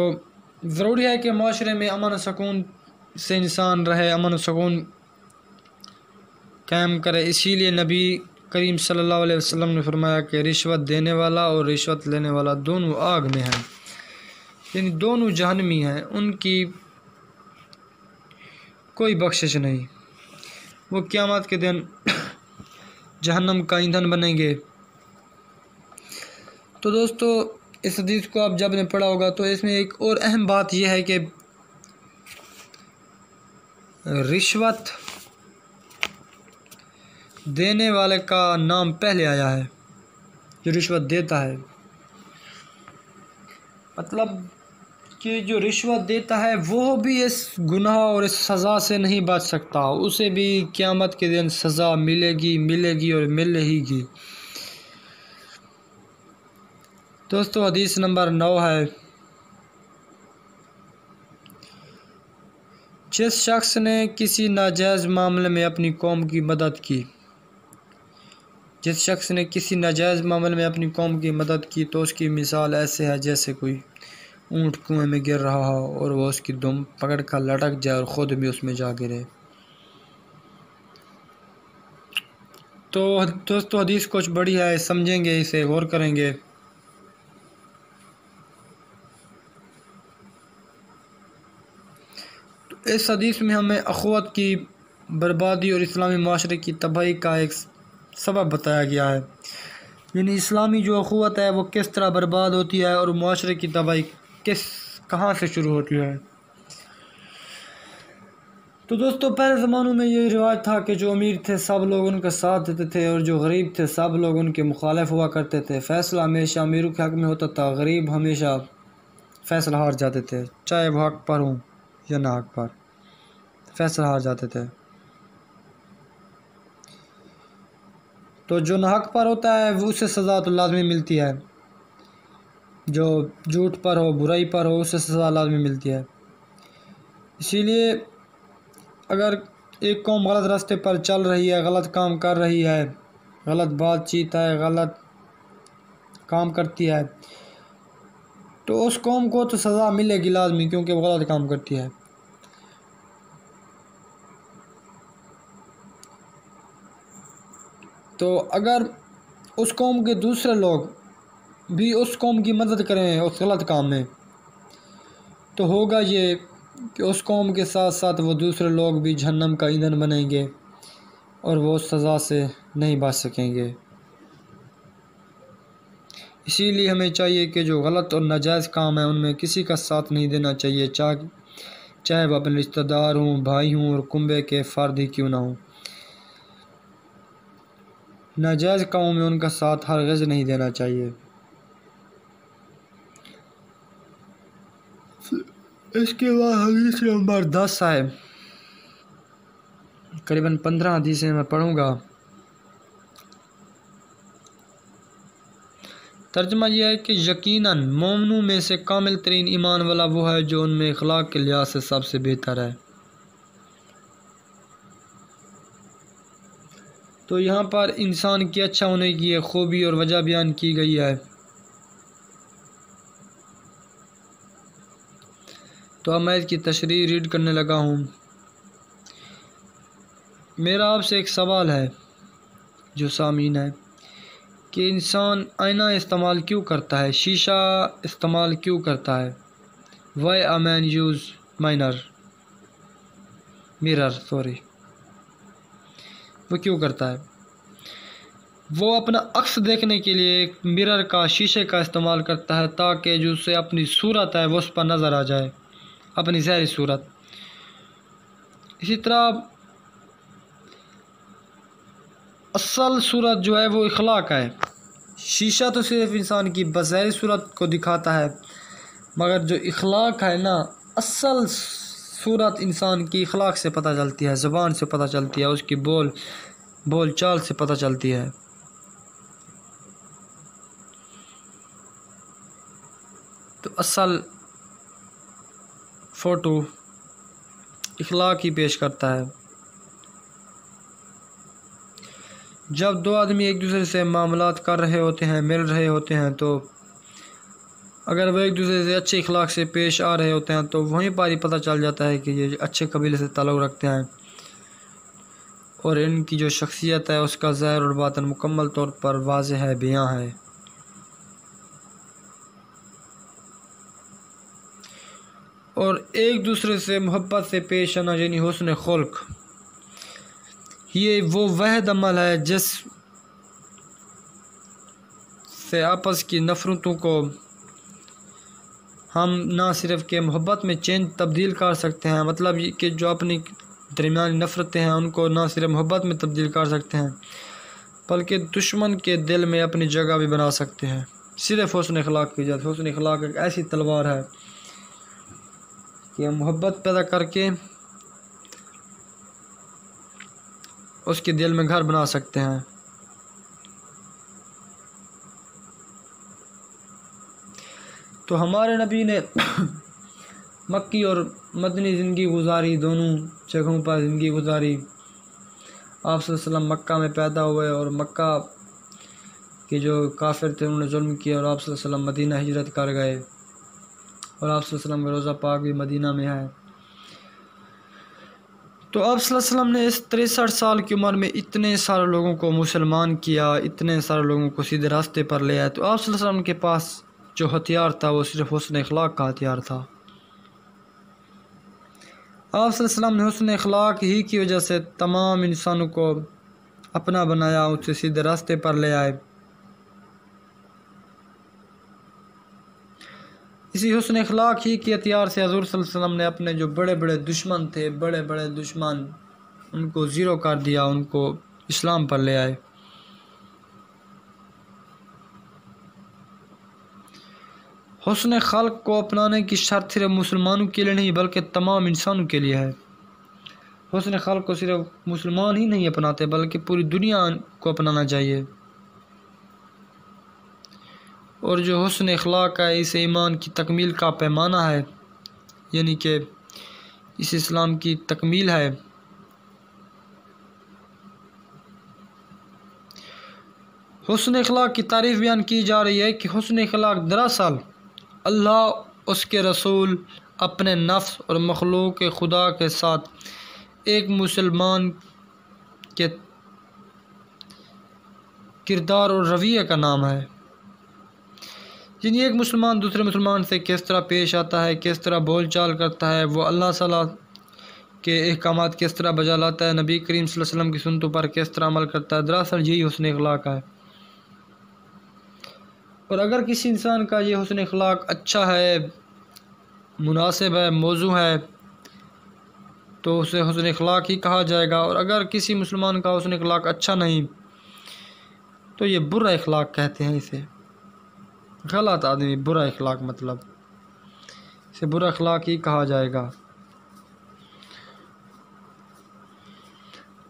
ज़रूरी है कि मुआशरे में अमन सुकून से इंसान रहे, अमन सुकून कायम करे। इसीलिए नबी करीम सल्लल्लाहु अलैहि वसल्लम ने फरमाया कि रिश्वत देने वाला और रिश्वत लेने वाला दोनों आग में हैं, यानी दोनों जहन्नमी हैं, उनकी कोई बख्शिश नहीं। वो क़यामत के दिन जहन्नम का ईंधन बनेंगे। तो दोस्तों, इस हदीस को आप जब ने पढ़ा होगा तो इसमें एक और अहम बात यह है कि रिश्वत देने वाले का नाम पहले आया है, जो रिश्वत देता है। मतलब कि जो रिश्वत देता है वो भी इस गुनाह और इस सज़ा से नहीं बच सकता, उसे भी क़यामत के दिन सज़ा मिलेगी और मिलेगी। दोस्तों, हदीस नंबर 9 है, जिस शख्स ने किसी नाजायज़ मामले में अपनी कौम की मदद की, जिस शख्स ने किसी नाजायज़ मामले में अपनी कौम की मदद की तो उसकी मिसाल ऐसे है जैसे कोई ऊँट कुएं में गिर रहा हो और वह उसकी दुम पकड़ कर लटक जाए और ख़ुद भी उसमें जा गिरे। तो दोस्तों, हदीस कुछ बड़ी है, समझेंगे, इसे गौर करेंगे। तो इस हदीस में हमें अख़ुवत की बर्बादी और इस्लामी माशरे की तबाही का एक सबब बताया गया है, यानी इस्लामी जो अख़ुवत है वो किस तरह बर्बाद होती है और माशरे की तबाही कहाँ से शुरू होती है। तो दोस्तों, पहले ज़मानों में ये रिवाज था कि जो अमीर थे सब लोग उनका साथ देते थे और जो गरीब थे सब लोग उनके मुखालिफ हुआ करते थे। फ़ैसला हमेशा अमीरों के हक़ में होता था, गरीब हमेशा फ़ैसला हार जाते थे, चाहे वो हक़ पर हों या ना हक़ पर, फ़ैसला हार जाते थे। तो जो ना हक़ पर होता है वो उसे सज़ा तो लाज़मी मिलती है, जो झूठ पर हो, बुराई पर हो, उसे सज़ा लाज़मी मिलती है। इसीलिए अगर एक कौम गलत रास्ते पर चल रही है, गलत काम कर रही है, गलत बातचीत है, गलत काम करती है, तो उस कौम को तो सज़ा मिलेगी लाज़मी, क्योंकि वो गलत काम करती है। तो अगर उस कौम के दूसरे लोग भी उस कौम की मदद करें उस गलत काम में, तो होगा ये कि उस कौम के साथ साथ वो दूसरे लोग भी जहन्नम का ईंधन बनेंगे और वो सज़ा से नहीं बच सकेंगे। इसीलिए हमें चाहिए कि जो गलत और नाजायज़ काम है उनमें किसी का साथ नहीं देना चाहिए, चाहे वह अपने रिश्तेदार हों, भाई हों और कुंबे के फ़र्द ही क्यों ना हों। नाजायज़ कामों में उनका साथ हरगिज़ नहीं देना चाहिए। इसके बाद हदीस नंबर 10 है, करीबन 15 हदीसें मैं पढ़ूँगा। तर्जमा यह है कि यकीनन मोमिनों में से कामिल तरीन ईमान वाला वो है जो उनमें अखलाक के लिहाज से सबसे बेहतर है। तो यहाँ पर इंसान की अच्छा होने की एक खूबी और वजह बयान की गई है। तो अब मैं इसकी तशरीह रीड करने लगा हूँ। मेरा आपसे एक सवाल है जो सामीन है कि इंसान आईना इस्तेमाल क्यों करता है, शीशा इस्तेमाल क्यों करता है। Why a man use mirror वो क्यों करता है। वो अपना अक्स देखने के लिए एक मिरर का, शीशे का इस्तेमाल करता है ताकि जो उससे अपनी सूरत है वो उस पर नज़र आ जाए, अपनी ज़ाहिरी सूरत। इसी तरह असल सूरत जो है वो इखलाक है। शीशा तो सिर्फ इंसान की बज़ाहिरी सूरत को दिखाता है, मगर जो इखलाक है ना, असल सूरत इंसान की इखलाक से पता चलती है, ज़बान से पता चलती है, उसकी बोल चाल से पता चलती है। तो असल फ़ोटो इखलाक ही पेश करता है। जब दो आदमी एक दूसरे से मामलात कर रहे होते हैं, मिल रहे होते हैं, तो अगर वह एक दूसरे से अच्छे इखलाक से पेश आ रहे होते हैं तो वहीं पर ही पता चल जाता है कि ये अच्छे कबीले से ताल्लुक़ रखते हैं और इनकी जो शख्सियत है उसका ज़ाहिर और बातिन मुकम्मल तौर पर वाज़ेह है, बयां है। और एक दूसरे से मोहब्बत से पेश आना यानी हुस्न खुल्क, ये वो वहद अमल है जिस से आपस की नफ़रतों को हम ना सिर्फ के मोहब्बत में तब्दील कर सकते हैं, मतलब ये कि जो अपनी दरमियानी नफ़रतें हैं उनको ना सिर्फ मोहब्बत में तब्दील कर सकते हैं बल्कि दुश्मन के दिल में अपनी जगह भी बना सकते हैं, सिर्फ हुस्न अखलाक की वजह से। हुस्न अखलाक एक ऐसी तलवार है कि हम मोहब्बत पैदा करके उसके दिल में घर बना सकते हैं। तो हमारे नबी ने मक्की और मदनी ज़िंदगी गुजारी, दोनों जगहों पर ज़िंदगी गुजारी। आप सल्लल्लाहु अलैहि वसल्लम मक्का में पैदा हुए और मक्का के जो काफिर थे उन्होंने जुल्म किया और आप सल्लल्लाहु अलैहि वसल्लम मदीना हिजरत कर गए और आप सल्लल्लाहु अलैहि वसल्लम का रोज़ा पाक भी मदीना में है। तो आप सल्लल्लाहु अलैहि वसल्लम ने इस 63 साल की उम्र में इतने सारे लोगों को मुसलमान किया, इतने सारे लोगों को सीधे रास्ते पर ले आए। तो आप सल्लल्लाहु अलैहि वसल्लम के पास जो हथियार था वो सिर्फ हुस्न अखलाक का हथियार था। आप सल्लल्लाहु अलैहि वसल्लम ने हुस्न अखलाक ही की वजह से तमाम इंसानों को अपना बनाया, उससे सीधे रास्ते पर ले आए। इसी हुस्न अखलाक ही के हथियार से हज़ूर सल्लल्लाहु अलैहि वसल्लम ने अपने जो बड़े बड़े दुश्मन थे, बड़े बड़े दुश्मन, उनको ज़ीरो कर दिया, उनको इस्लाम पर ले आए। हुस्न खल्क को अपनाने की शर्त सिर्फ मुसलमानों के लिए नहीं बल्कि तमाम इंसानों के लिए है। हुस्न खल्क को सिर्फ मुसलमान ही नहीं अपनाते बल्कि पूरी दुनिया को अपनाना चाहिए। और जो हुस्न अखलाक है इस ईमान की तकमील का पैमाना है, यानी कि इस इस्लाम की तकमील है। हुस्न अखलाक की तारीफ़ बयान की जा रही है कि हुस्न अखलाक दरअसल अल्लाह, उसके रसूल, अपने नफ्स और मखलूक खुदा के साथ एक मुसलमान के किरदार और रवैये का नाम है। यानी एक मुसलमान दूसरे मुसलमान से किस तरह पेश आता है, किस तरह बोल चाल करता है, वो अल्लाह ताला के अहकामात किस तरह बजा लाता है, नबी करीम सल्लल्लाहु अलैहि वसल्लम की सुन्नतों पर किस तरह अमल करता है, दरअसल यही हुस्न अखलाक है। और अगर किसी इंसान का ये हुस्न अखलाक अच्छा है, मुनासिब है, मौजू है, तो उसे हुस्न अखलाक ही कहा जाएगा। और अगर किसी मुसलमान का हुस्न अखलाक अच्छा नहीं तो ये बुरा अखलाक कहते हैं इसे। गलत आदमी, बुरा अखलाक मतलब इसे बुरा अखलाक ही कहा जाएगा।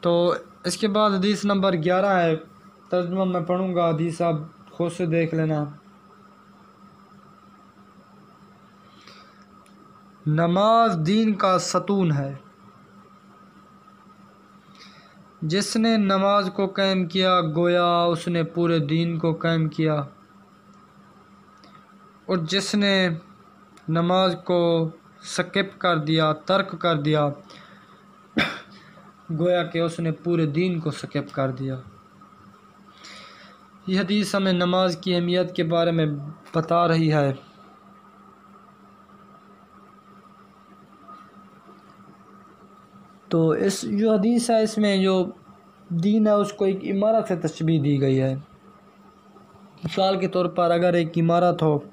तो इसके बाद हदीस नंबर 11 है, तर्जुमा मैं पढ़ूँगा, हदीस आप खुद से देख लेना। नमाज दीन का सतून है। जिसने नमाज को कायम किया गोया उसने पूरे दीन को कायम किया, और जिसने नमाज को स्किप कर दिया, तर्क कर दिया, गोया कि उसने पूरे दीन को स्किप कर दिया। यह हदीस हमें नमाज की अहमियत के बारे में बता रही है। तो इस जो हदीस है, इसमें जो दीन है उसको एक इमारत से तशबीह दी गई है। मिसाल के तौर पर अगर एक इमारत हो,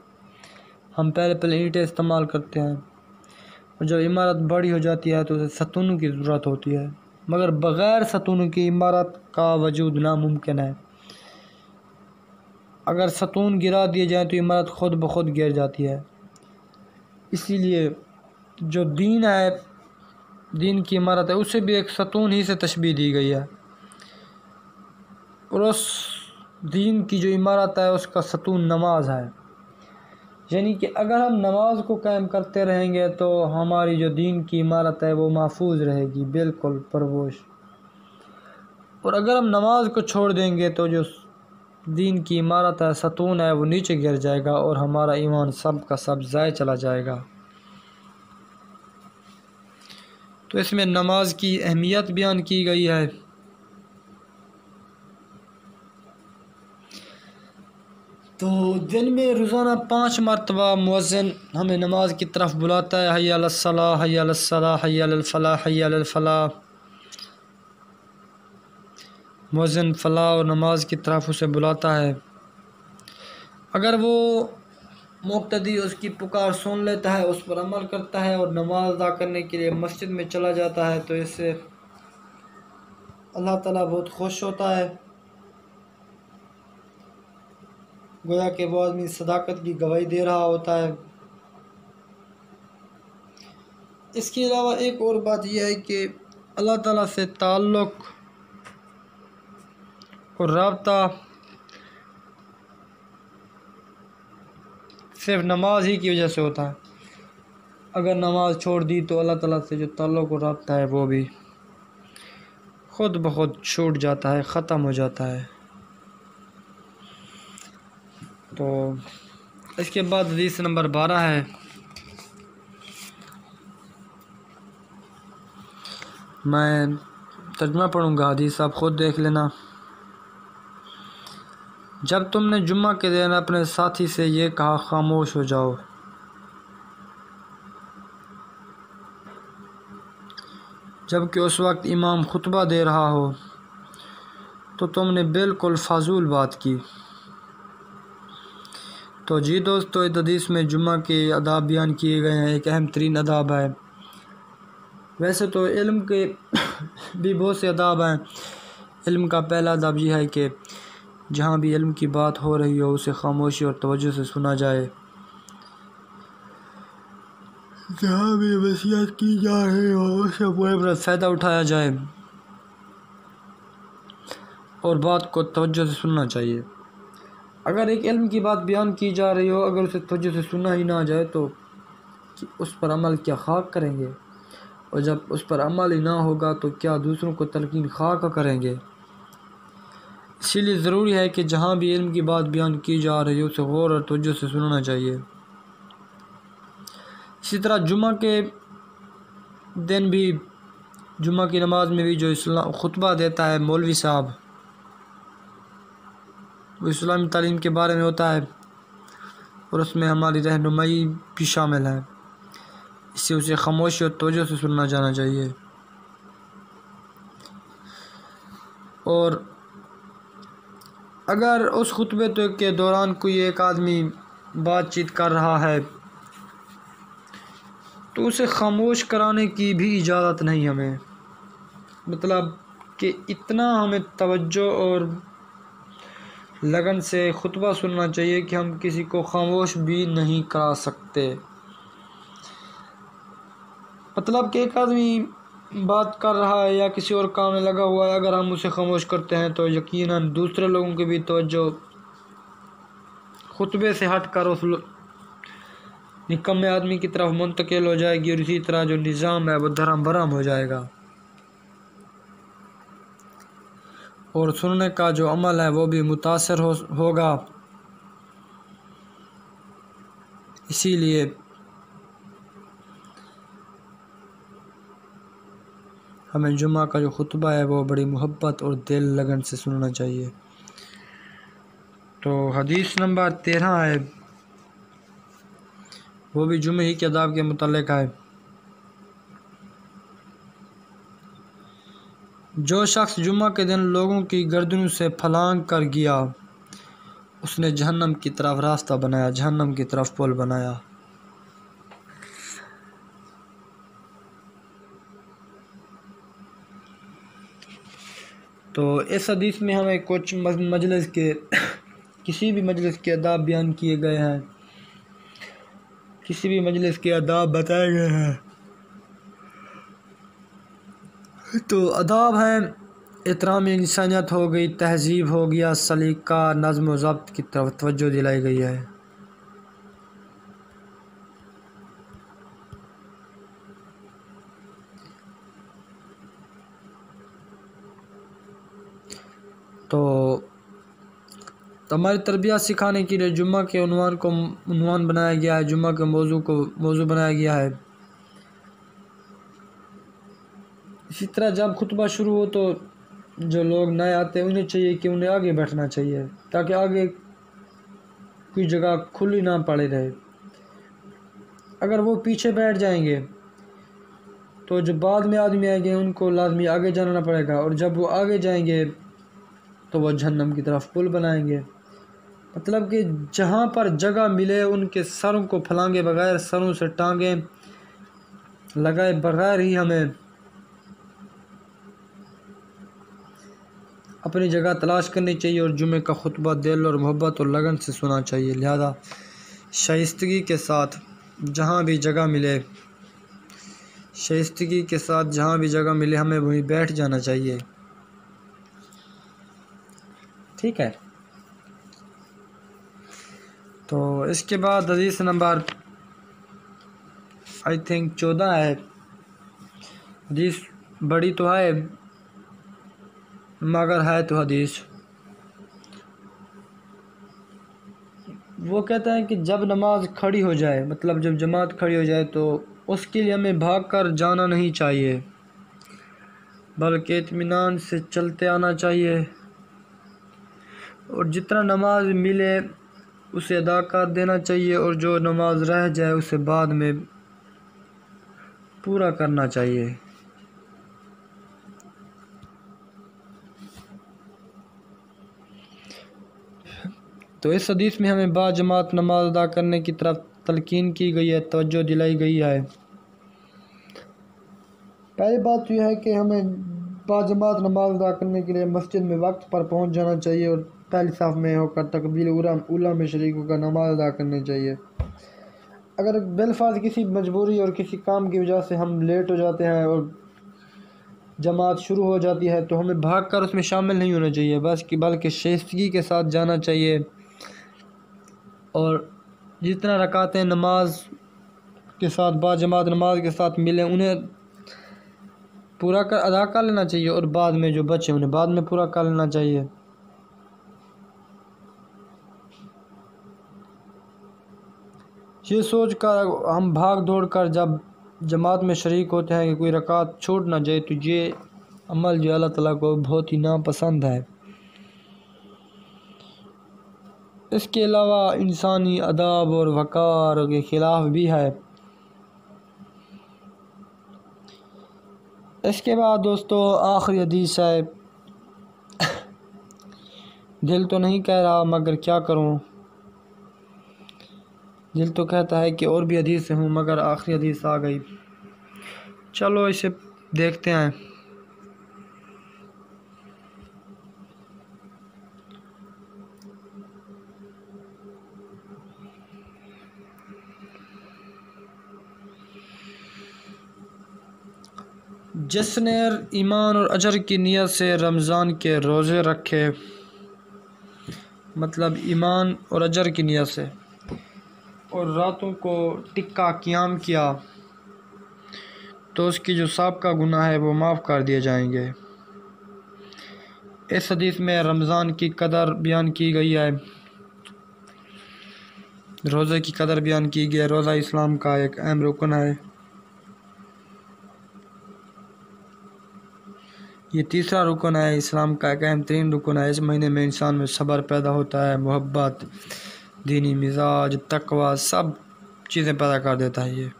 हम पहले ईंटें इस्तेमाल करते हैं, और जब इमारत बड़ी हो जाती है तो उसे सतूनों की ज़रूरत होती है, मगर बग़ैर सतूनों की इमारत का वजूद नामुमकिन है। अगर सतून गिरा दिए जाएँ तो इमारत ख़ुद ब खुद गिर जाती है। इसीलिए जो दीन है, दीन की इमारत है, उसे भी एक सतून ही से तशबीह दी गई है। और उस दीन की जो इमारत है उसका सतून नमाज है। यानी कि अगर हम नमाज को कायम करते रहेंगे तो हमारी जो दीन की इमारत है वो महफूज रहेगी, बिल्कुल परवोश। और अगर हम नमाज को छोड़ देंगे तो जो दीन की इमारत है, सतून है, वो नीचे गिर जाएगा और हमारा ईमान सब का सब ज़ाय चला जाएगा। तो इसमें नमाज की अहमियत बयान की गई है। तो दिन में रोज़ाना 5 मरतबा मुअज़्ज़िन हमें नमाज की तरफ बुलाता है, हय्या अलस्सलाह, हय्या अलस्सलाह, हय्या अलफ़लाह, हय्या अलफ़लाह। मुअज़्ज़िन फ़लाह और नमाज की तरफ उसे बुलाता है। अगर वो मुक़्तदी उसकी पुकार सुन लेता है, उस पर अमल करता है और नमाज अदा करने के लिए मस्जिद में चला जाता है, तो इससे अल्लाह ताला बहुत खुश होता है। गोया कि वो आदमी सदाकत की गवाही दे रहा होता है। इसके अलावा एक और बात यह है कि अल्लाह ताला से ताल्लुक़ और राब्ता सिर्फ नमाज ही की वजह से होता है। अगर नमाज छोड़ दी तो अल्लाह ताला से जो ताल्लुक़ और राब्ता है वो भी ख़ुद ब खुद छूट जाता है, ख़त्म हो जाता है। तो इसके बाद हदीस नंबर 12 है। मैं तर्जुमा पढ़ूँगा, हदीस आप ख़ुद देख लेना। जब तुमने जुम्मा के दिन अपने साथी से ये कहा खामोश हो जाओ, जबकि उस वक्त इमाम खुतबा दे रहा हो, तो तुमने बिल्कुल फाजूल बात की। तो जी दोस्तों, इस हदीस में जुम्मा के अदाब बयान किए गए हैं। एक अहम तरीन अदाब है। वैसे तो इल्म के भी बहुत से अदाब हैं। इल्म का पहला अदाब यह है कि जहाँ भी इल्म की बात हो रही हो उसे खामोशी और तवज्जो से सुना जाए। जहाँ भी वसीयत की जा रही हो उससे पूरा फ़ायदा उठाया जाए और बात को तवज्जो से सुनना चाहिए। अगर एक इल्म की बात बयान की जा रही हो, अगर उसे तवज्जो से सुना ही ना जाए तो उस पर अमल क्या खाक करेंगे, और जब उस पर अमल ही ना होगा तो क्या दूसरों को तलकीन खाक करेंगे। इसीलिए ज़रूरी है कि जहाँ भी इल्म की बात बयान की जा रही हो उसे गौर और तवज्जो से सुनना चाहिए। इसी तरह जुम्मा के दिन भी, जुम्मा की नमाज में भी जो इस्लाम खुतबा देता है मौलवी साहब, वो इस्लामी तालीम के बारे में होता है और उसमें हमारी रहनुमाई भी शामिल है। इससे उसे खामोशी और तवज्जो से सुनना जाना चाहिए। और अगर उस खुतबे के दौरान कोई एक आदमी बातचीत कर रहा है तो उसे खामोश कराने की भी इजाज़त नहीं हमें, मतलब कि इतना हमें तवज्जो और लगन से खुतबा सुनना चाहिए कि हम किसी को खामोश भी नहीं करा सकते। मतलब कि एक आदमी बात कर रहा है या किसी और काम में लगा हुआ है, अगर हम उसे खामोश करते हैं तो यकीनन दूसरे लोगों की भी तवज्जो खुतबे से हट कर उस निकम्मे आदमी की तरफ मुंतकिल हो जाएगी और इसी तरह जो निज़ाम है वो धर्म भरम हो जाएगा और सुनने का जो अमल है वो भी मुतासर होगा। इसीलिए हमें जुम्मा का जो खुतबा है वो बड़ी मोहब्बत और दिल लगन से सुनना चाहिए। तो हदीस नंबर 13 है, वो भी जुम्मे ही के आदाब के मुतालिक है। जो शख्स जुम्मा के दिन लोगों की गर्दनों से फलांग कर गया उसने जहन्नम की तरफ रास्ता बनाया, जहन्नम की तरफ पुल बनाया। तो इस हदीस में हमें कुछ मजलिस के किसी भी मजलिस के आदाब बयान किए गए हैं, किसी भी मजलिस के आदाब बताए गए हैं। तो आदाब हैं एहतराम इंसानियत हो गई, तहजीब हो गया, सलीका, नज़्म व ज़ब्त की तरफ तवज्जो दिलाई गई है। तो हमारी तरबियत सिखाने के लिए जुम्मा के उन्वान बनाया गया है, जुम्मा के मौजू बनाया गया है। इसी तरह जब खुतबा शुरू हो तो जो लोग नए आते हैं उन्हें चाहिए कि उन्हें आगे बैठना चाहिए ताकि आगे कोई जगह खुली ना पड़े रहे। अगर वो पीछे बैठ जाएंगे तो जो बाद में आदमी आएंगे उनको लाजमी आगे जाना पड़ेगा और जब वो आगे जाएंगे तो वो जहन्नम की तरफ पुल बनाएंगे। मतलब कि जहाँ पर जगह मिले उनके सरों को फलांगे बगैर, सरों से टांगे लगाए बगैर ही हमें अपनी जगह तलाश करनी चाहिए और जुमे का खुतबा दिल और मोहब्बत और लगन से सुना चाहिए। लिहाजा शाइस्तगी के साथ जहाँ भी जगह मिले, शाइस्तगी के साथ जहाँ भी जगह मिले हमें वहीं बैठ जाना चाहिए। ठीक है। तो इसके बाद हदीस नंबर आई थिंक 14 है। हदीस बड़ी तो है मगर है तो हदीस। वो कहता है कि जब नमाज खड़ी हो जाए, मतलब जब जमात खड़ी हो जाए तो उसके लिए हमें भाग कर जाना नहीं चाहिए बल्कि इत्मीनान से चलते आना चाहिए और जितना नमाज मिले उसे अदा कर देना चाहिए और जो नमाज रह जाए उसे बाद में पूरा करना चाहिए। तो इस हदीस में हमें बाजमात नमाज अदा करने की तरफ तलकीन की गई है, तवज्जो दिलाई गई है। पहली बात तो यह है कि हमें बाजमात नमाज अदा करने के लिए मस्जिद में वक्त पर पहुंच जाना चाहिए और पहली साफ में होकर तकबीर उला में शरीक होकर नमाज अदा करनी चाहिए। अगर बिलफर्ज किसी मजबूरी और किसी काम की वजह से हम लेट हो जाते हैं और जमात शुरू हो जाती है तो हमें भाग कर उसमें शामिल नहीं होना चाहिए बल्कि शाइस्तगी के साथ जाना चाहिए और जितना रकातें नमाज के साथ बाजमात नमाज के साथ मिले उन्हें पूरा कर अदा कर लेना चाहिए और बाद में जो बचे उन्हें बाद में पूरा कर लेना चाहिए। ये सोच कर हम भाग दौड़ कर जब जमात में शरीक होते हैं कि कोई रकात छूट ना जाए तो ये अमल जो अल्लाह ताला को बहुत ही नापसंद है। इसके अलावा इंसानी अदाब और वक़ार के ख़िलाफ़ भी है। इसके बाद दोस्तों आखिरी हदीस है। दिल तो नहीं कह रहा मगर क्या करूं, दिल तो कहता है कि और भी हदीस हूँ, मगर आखिरी हदीस आ गई। चलो इसे देखते हैं। जिसने ईमान और अजर की नीयत से रमज़ान के रोज़े रखे, मतलब ईमान और अजर की नीयत से, और रातों को टिक्का क़याम किया, तो उसकी जो साबका गुनाह है वो माफ़ कर दिए जाएंगे। इस हदीस में रमज़ान की कदर बयान की गई है, रोज़े की कदर बयान की गई है। रोज़ा इस्लाम का एक अहम रुकन है। ये तीसरा रुकन है, इस्लाम का एक अहम तरीन रुकन है। इस महीने में इंसान में सब्र पैदा होता है, मोहब्बत, दीनी मिजाज, तकवा, सब चीज़ें पैदा कर देता है। ये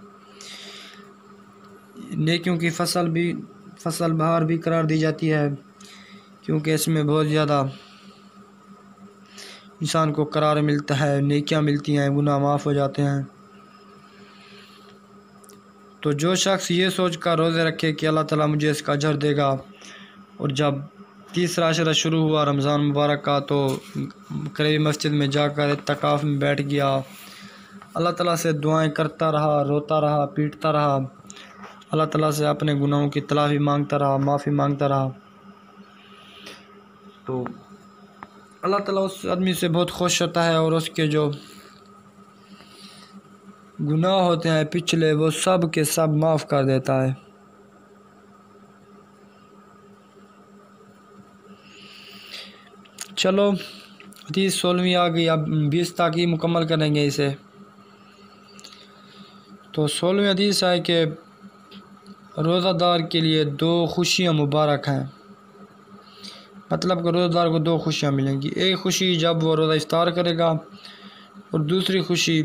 नेकियों की फसल बहार भी करार दी जाती है, क्योंकि इसमें बहुत ज़्यादा इंसान को करार मिलता है, नेकियां मिलती हैं, गुनाह माफ़ हो जाते हैं। तो जो शख्स ये सोच कर रोज़े रखे कि अल्लाह ताला मुझे इसका अजर देगा, और जब तीसरा अशरा शुरू हुआ रमज़ान मुबारक का, तो करीबी मस्जिद में जाकर इत्तिकाफ़ में बैठ गया, अल्लाह ताला से दुआएं करता रहा, रोता रहा, पीटता रहा, अल्लाह ताला से अपने गुनाहों की तलाफ़ी मांगता रहा, माफ़ी मांगता रहा, तो अल्लाह ताला उस आदमी से बहुत खुश होता है और उसके जो गुनाह होते हैं पिछले, वो सब के सब माफ़ कर देता है। चलो हदीस 16वीं आ गई, अब 20 तक ही मुकम्मल करेंगे इसे। तो 16वीं हदीस है कि रोज़ादार के लिए 2 खुशियाँ मुबारक हैं। मतलब कि रोज़ादार को 2 खुशियाँ मिलेंगी। एक खुशी जब वो रोज़ा इफ्तार करेगा, और दूसरी खुशी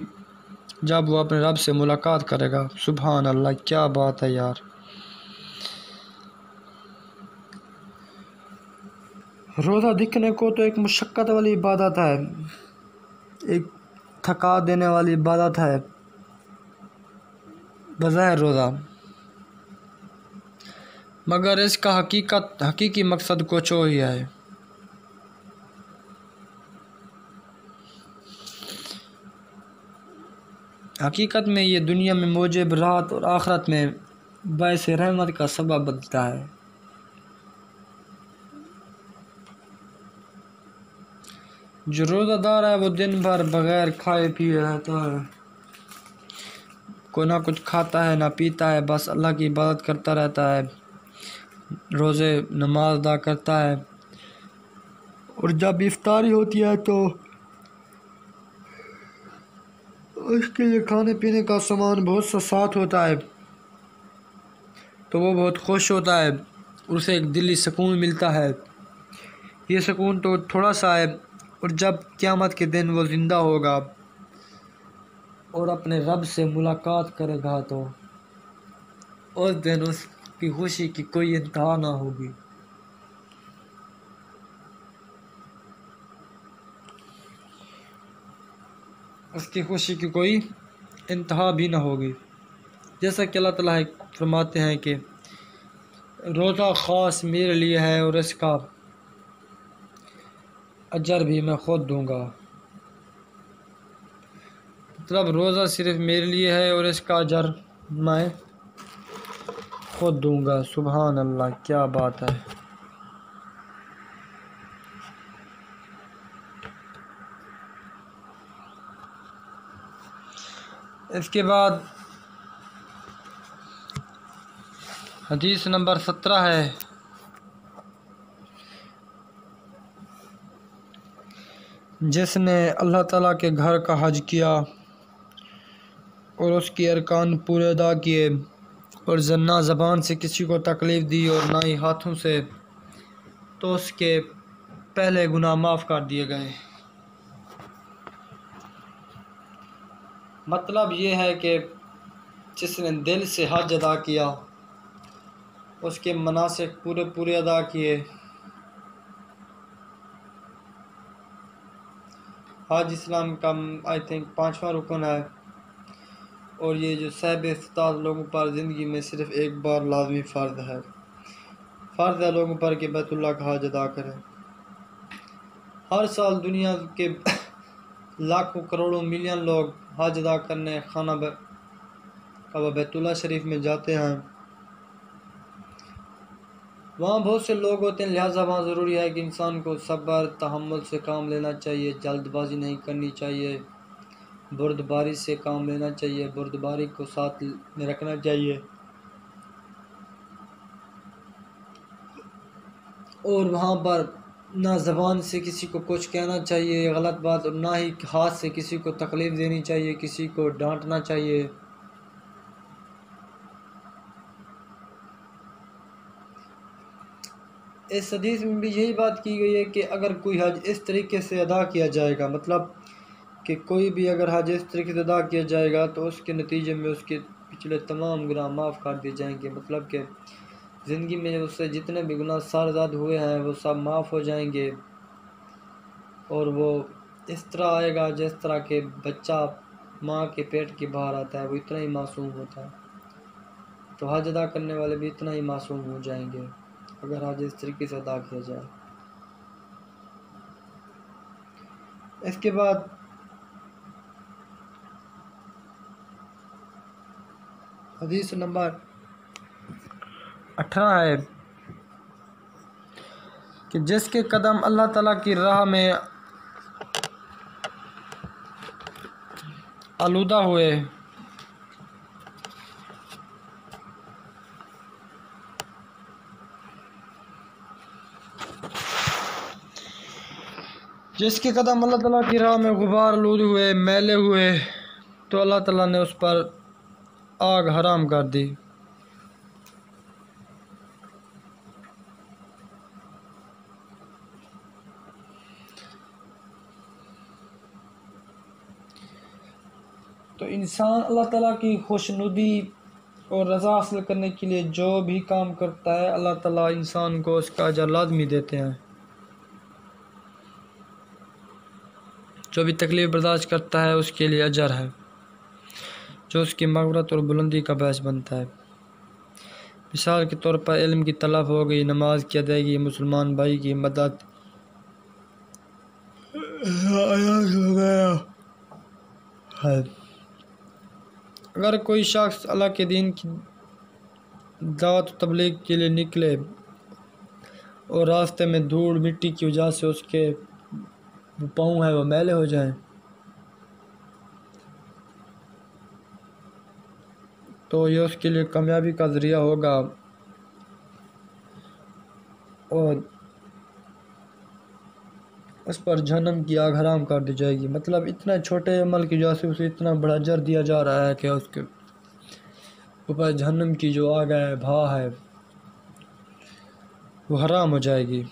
जब वो अपने रब से मुलाकात करेगा। सुभान अल्लाह, क्या बात है यार। रोज़ा दिखने को तो एक मुशक्क़त वाली इबादत है, एक थका देने वाली इबादत है बज़ाहिर रोज़ा, मगर इसका हकीकी मकसद कुछ और ही है। हकीकत में ये दुनिया में मौजिब राहत और आखिरत में बाइस रहमत का सबब बनता है। जो रोज़ादार है वो दिन भर बग़ैर खाए पिए रहता है, कोई ना कुछ खाता है ना पीता है, बस अल्लाह की इबादत करता रहता है, रोज़े नमाज अदा करता है, और जब इफ्तारी होती है तो उसके लिए खाने पीने का सामान बहुत सा साथ होता है, तो वो बहुत खुश होता है, उसे एक दिली सुकून मिलता है। ये सुकून तो थोड़ा सा है, और जब क़यामत के दिन वो ज़िंदा होगा और अपने रब से मुलाकात करेगा, तो उस दिन उसकी खुशी की कोई इंतहा ना होगी। उसकी खुशी की कोई इंतहा भी ना होगी। जैसा कि अल्लाह ताला फरमाते हैं कि रोज़ा ख़ास मेरे लिए है और इसका अजर भी मैं ख़ुद दूँगा। मतलब रोज़ा सिर्फ़ मेरे लिए है और इसका अजर मैं ख़ुद दूँगा। सुभान अल्लाह, क्या बात है। इसके बाद हदीस नंबर 17 है। जिसने अल्लाह ताला के घर का हज किया और उसके अरकान पूरे अदा किए, और ना ज़बान से किसी को तकलीफ़ दी और ना ही हाथों से, तो उसके पहले गुनाह माफ़ कर दिए गए। मतलब ये है कि जिसने दिल से हज अदा किया, उसके मनासिक पूरे पूरे अदा किए। हज इस्लाम का आई थिंक 5वां रुकन है, और ये जो सहब इस्तात लोगों पर ज़िंदगी में सिर्फ़ एक बार लाजमी फ़र्ज है। फ़र्ज है लोगों पर कि बैतुल्लाह का हज अदा करें। हर साल दुनिया के लाखों करोड़ों मिलियन लोग हज अदा करने खाना काबा बैतुल्लाह शरीफ में जाते हैं। वहाँ बहुत से लोग होते हैं, लिहाजा वहाँ ज़रूरी है कि इंसान को सब्र तहम्मुल से काम लेना चाहिए, जल्दबाजी नहीं करनी चाहिए, बुर्दबारी से काम लेना चाहिए, बुर्दबारी को साथ में रखना चाहिए, और वहाँ पर ना ज़बान से किसी को कुछ कहना चाहिए गलत बात, और ना ही हाथ से किसी को तकलीफ़ देनी चाहिए, किसी को डांटना चाहिए। इस हदीस में भी यही बात की गई है कि अगर कोई हज इस तरीके से अदा किया जाएगा, मतलब कि कोई भी अगर हज इस तरीके से अदा किया जाएगा तो उसके नतीजे में उसके पिछले तमाम गुनाह माफ़ कर दिए जाएंगे। मतलब कि ज़िंदगी में उससे जितने भी गुनाह सरज़द हुए हैं वो सब माफ़ हो जाएंगे, और वो इस तरह आएगा जिस तरह के बच्चा माँ के पेट के बाहर आता है, वो इतना ही मासूम होता है। तो हज अदा करने वाले भी इतना ही मासूम हो जाएंगे अगर हज इस तरीके से अदा किया जाए। इसके बाद हदीस नंबर 18 है कि जिसके कदम अल्लाह ताला की राह में आलूदा हुए, जिसके कदम अल्लाह ताला की राह में गुबार आलूद हुए, मैले हुए, तो अल्लाह ताला ने उस पर आग हराम कर दी। तो इंसान अल्लाह ताला की खुशनुदी और रज़ा हासिल करने के लिए जो भी काम करता है, अल्लाह ताला इंसान को उसका अजर लाजमी देते हैं। जो भी तकलीफ़ बर्दाश्त करता है उसके लिए अजर है, जो उसकी मग़फ़िरत और बुलंदी का बायस बनता है। मिसाल के तौर पर इल्म की तलब हो गई, नमाज की अदायगी, मुसलमान भाई की मदद है। अगर कोई शख्स अल्लाह के दीन की दावत तबलीग के लिए निकले और रास्ते में धूल मिट्टी की वजह से उसके पाँव हैं वो मैले हो जाएं, तो ये उसके लिए कामयाबी का ज़रिया होगा, और उस पर जहन्नम की आग हराम कर दी जाएगी। मतलब इतना छोटे अमल की वजह से उसे इतना बड़ा अजर दिया जा रहा है कि उसके ऊपर जहन्नम की जो आग है, भा है, वो हराम हो जाएगी।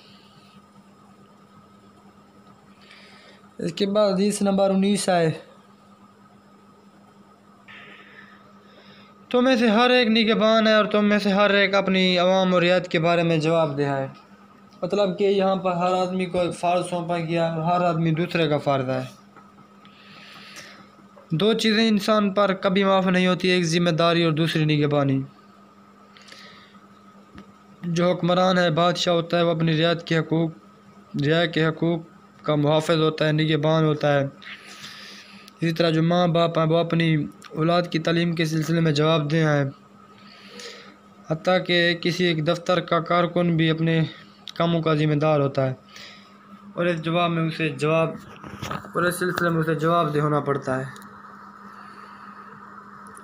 इसके बाद हदीस नंबर 19 है, तुम में से हर एक निगहबान है और तुम में से हर एक अपनी अवाम और रियात के बारे में जवाबदेह है। मतलब कि यहाँ पर हर आदमी को एक फ़र्ज सौंपा गया, हर आदमी दूसरे का फ़र्ज है। दो चीज़ें इंसान पर कभी माफ़ नहीं होती, एक ज़िम्मेदारी और दूसरी निगहबानी। जो हुक्मरान है, बादशाह होता है, वो अपनी रियाया के हकूक़ का मुहाफ़िज़ होता है, निगहबान होता है। इसी तरह जो माँ बाप हैं वो अपनी औलाद की तालीम के सिलसिले में जवाबदेह हैं। हत्ता कि किसी एक दफ्तर का कारकुन भी अपने कामों का ज़िम्मेदार होता है, और इस सिलसिले में उसे जवाबदेह होना पड़ता है।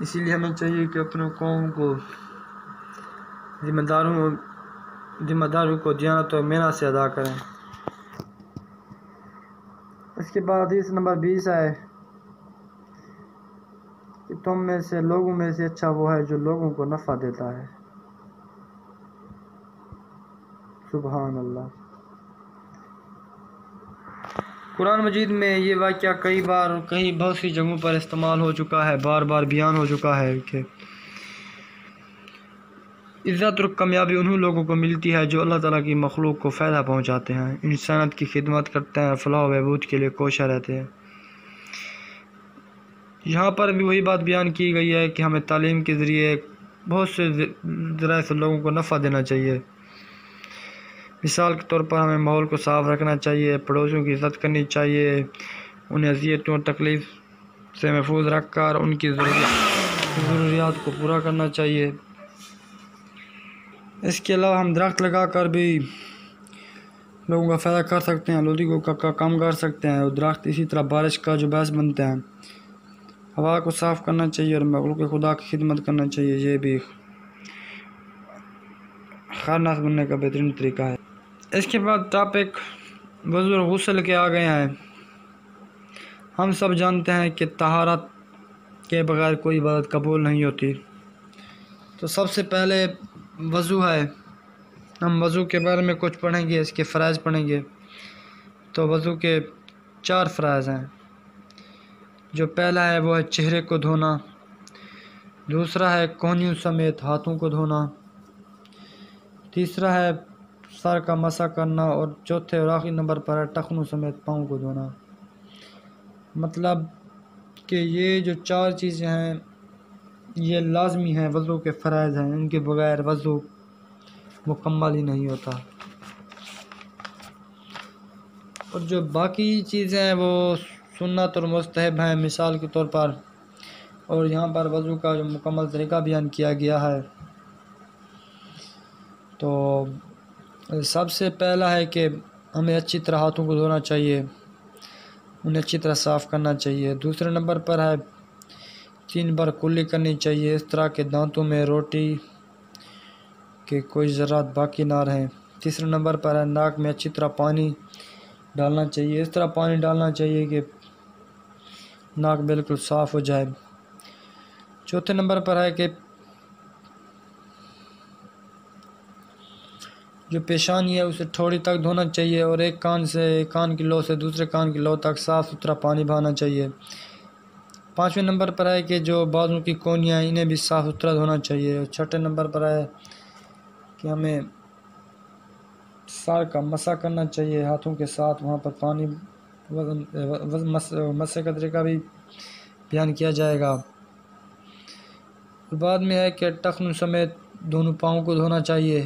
इसीलिए हमें चाहिए कि अपने कौम को ज़िम्मेदारों को दियानत और मेहनत से अदा करें। इसके बाद हदीस नंबर 20 है कि तुम में से लोगों में से अच्छा वो है जो लोगों को नफ़ा देता है। सुभान अल्लाह। कुरान मजीद में ये वाक़या कई बार और कहीं बहुत सी जगहों पर इस्तेमाल हो चुका है, बार बार बयान हो चुका है कि इज़्ज़त और कामयाबी उन्हीं लोगों को मिलती है जो अल्लाह ताला की मखलूक को फ़ायदा पहुँचाते हैं, इंसानियत की खिदमत करते हैं, फलाह बहबूद के लिए कोशा रहते हैं। यहाँ पर भी वही बात बयान की गई है कि हमें तालीम के ज़रिए बहुत से ज़राए से लोगों को नफ़ा देना चाहिए। मिसाल के तौर पर हमें माहौल को साफ़ रखना चाहिए, पड़ोसियों की इज़्ज़त करनी चाहिए, उन्हें अज़ियतों और तकलीफ़ से महफूज रख कर उनकी ज़रूरियात को पूरा करना चाहिए। इसके अलावा हम दरख्त लगा कर भी लोगों का फ़ायदा कर सकते हैं, आलूदगी का कम कर सकते हैं। और दरख्त इसी तरह बारिश का जो बायस बनते हैं, हवा को साफ़ करना चाहिए और मखलूक खुदा की खिदमत करना चाहिए। ये भी खानास बनने का बेहतरीन तरीका है। इसके बाद टॉपिक वज़ू और गुस्ल के आ गए हैं। हम सब जानते हैं कि तहारत के बगैर कोई इबादत कबूल नहीं होती। तो सबसे पहले वज़ू है। हम वज़ू के बारे में कुछ पढ़ेंगे, इसके फ़राइज़ पढ़ेंगे। तो वज़ू के 4 फ़राइज़ हैं। जो पहला है वो है चेहरे को धोना, दूसरा है कोहनियों समेत हाथों को धोना, तीसरा है सर का मसा करना और चौथे और आखिरी नंबर पर है टखनों समेत पाँव को धोना। मतलब कि ये जो 4 चीज़ें हैं ये लाजमी हैं, वज़ू के फ़राइज़ हैं, इनके बगैर वज़ू मुकम्मल ही नहीं होता। और जो बाकी चीज़ें हैं वो सुन्नत और मुस्तहब हैं, मिसाल के तौर पर। और यहाँ पर वज़ू का जो मुकम्मल तरीका बयान किया गया है। तो सबसे पहला है कि हमें अच्छी तरह हाथों को धोना चाहिए, उन्हें अच्छी तरह साफ़ करना चाहिए। दूसरे नंबर पर है 3 बार कुल्ली करनी चाहिए, इस तरह के दांतों में रोटी के कोई ज़रात बाकी ना रहें। तीसरे नंबर पर है नाक में अच्छी तरह पानी डालना चाहिए, इस तरह पानी डालना चाहिए कि नाक बिल्कुल साफ़ हो जाए। चौथे नंबर पर है कि जो पेशानी है उसे ठोड़ी तक धोना चाहिए और एक कान की लो से दूसरे कान की लो तक साफ़ सुथरा पानी बहाना चाहिए। 5वें नंबर पर है कि जो बाजू की कोनियाँ हैं इन्हें भी साफ़ सुथरा धोना चाहिए। और 6ठे नंबर पर है कि हमें सर का मसा करना चाहिए हाथों के साथ, वहाँ पर पानी मसे का तरीका भी बयान किया जाएगा। बाद में है कि टखनों समेत दोनों पाँव को धोना चाहिए।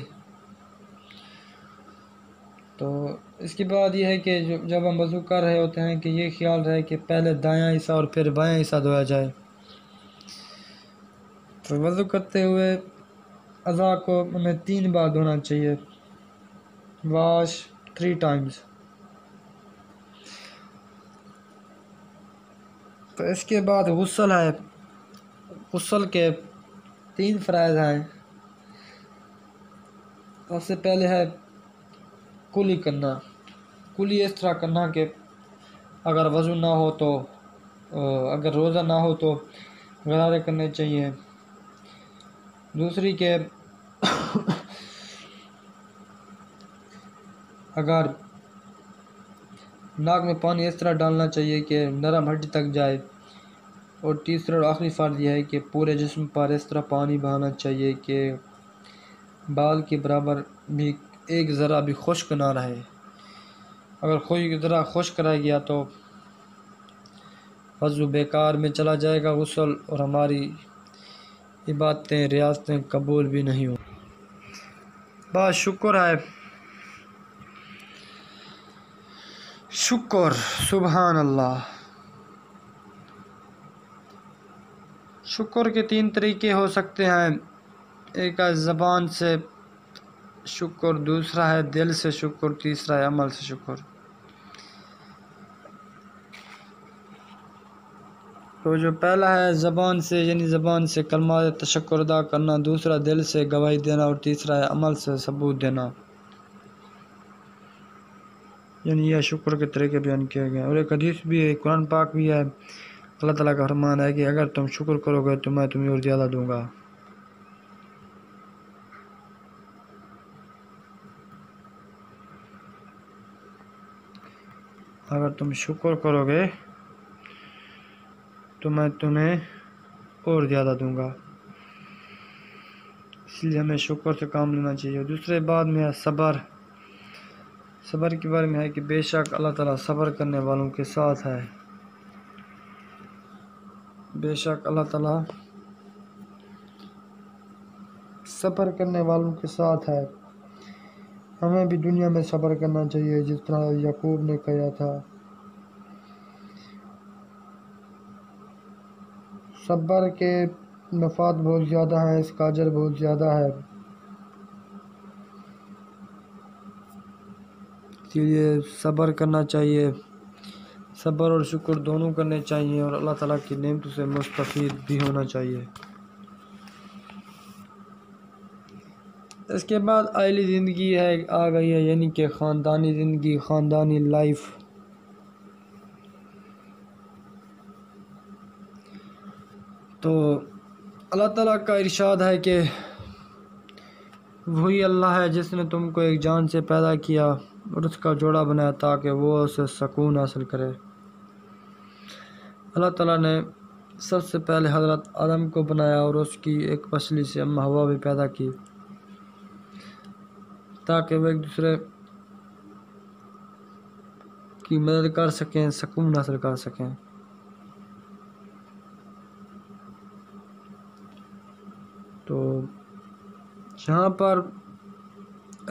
तो इसके बाद ये है कि जब हम वज़ू कर रहे होते हैं कि ये ख्याल रहे कि पहले दायां हिस्सा और फिर बायां हिस्सा धोया जाए। तो वज़ू करते हुए अज़ा को हमें 3 बार धोना चाहिए, वॉश 3 टाइम्स। तो इसके बाद गुस्ल है। गुस्ल के 3 फ़राइज़ हैं। सबसे पहले है कुली करना। कुली इस तरह करना कि अगर वज़ू ना हो तो अगर रोज़ा ना हो तो गरारे करने चाहिए। दूसरी के अगर नाक में पानी इस तरह डालना चाहिए कि नरम हड्डी तक जाए। और तीसरा और आखिरी फ़र्ज़ यह है कि पूरे जिस्म पर इस तरह पानी बहाना चाहिए कि बाल के बराबर भी एक ज़रा भी खुश्क ना रहे। अगर कोई ज़रा खुश्क रह गया तो वज़ू बेकार में चला जाएगा गुस्ल और हमारी इबादतें रियासतें कबूल भी नहीं हो। बस शुक्र है, शुक्र, सुभान अल्लाह। शुक्र के 3 तरीके हो सकते हैं। एक है ज़बान से शुक्र, दूसरा है दिल से शुक्र, तीसरा है अमल से शुक्र। तो जो पहला है ज़बान से यानी ज़बान से कलमा तशक्कुर अदा करना, दूसरा दिल से गवाही देना और तीसरा है अमल से सबूत देना। यानी यह शुक्र के तरीके बयान किए गए। और एक हदीस भी है, कुरान पाक भी है, अल्लाह ताला का फरमान है कि अगर तुम शुक्र करोगे तो मैं तुम्हें और ज़्यादा दूंगा। अगर तुम शुक्र करोगे तो मैं तुम्हें और ज़्यादा दूंगा। इसलिए हमें शुक्र से काम लेना चाहिए। दूसरे बाद में है सब्र। सब्र के बारे में है कि बेशक अल्लाह ताला सब्र करने वालों के साथ है। बेशक अल्लाह ताला सब्र करने वालों के साथ है। हमें भी दुनिया में सब्र करना चाहिए जिस तरह याकूब ने किया था। सब्र के नफ़ात बहुत ज़्यादा हैं, इसका अजर बहुत ज़्यादा है। इसलिए सब्र करना चाहिए। सब्र और शुक्र दोनों करने चाहिए और अल्लाह ताला की नेमतों से मुस्तफ़ीद भी होना चाहिए। इसके बाद आइली ज़िंदगी है आ गई है, यानी कि ख़ानदानी ज़िंदगी, ख़ानदानी लाइफ। तो अल्लाह ताला का इरशाद है कि वही अल्लाह है जिसने तुमको एक जान से पैदा किया और उसका जोड़ा बनाया ताकि वो उसे सुकून हासिल करे। अल्लाह ताला ने सबसे पहले हज़रत आदम को बनाया और उसकी एक पसली से अम्मा हवा भी पैदा की ताकि वो एक दूसरे की मदद कर सकें, सुकून हासिल कर सकें। तो यहाँ पर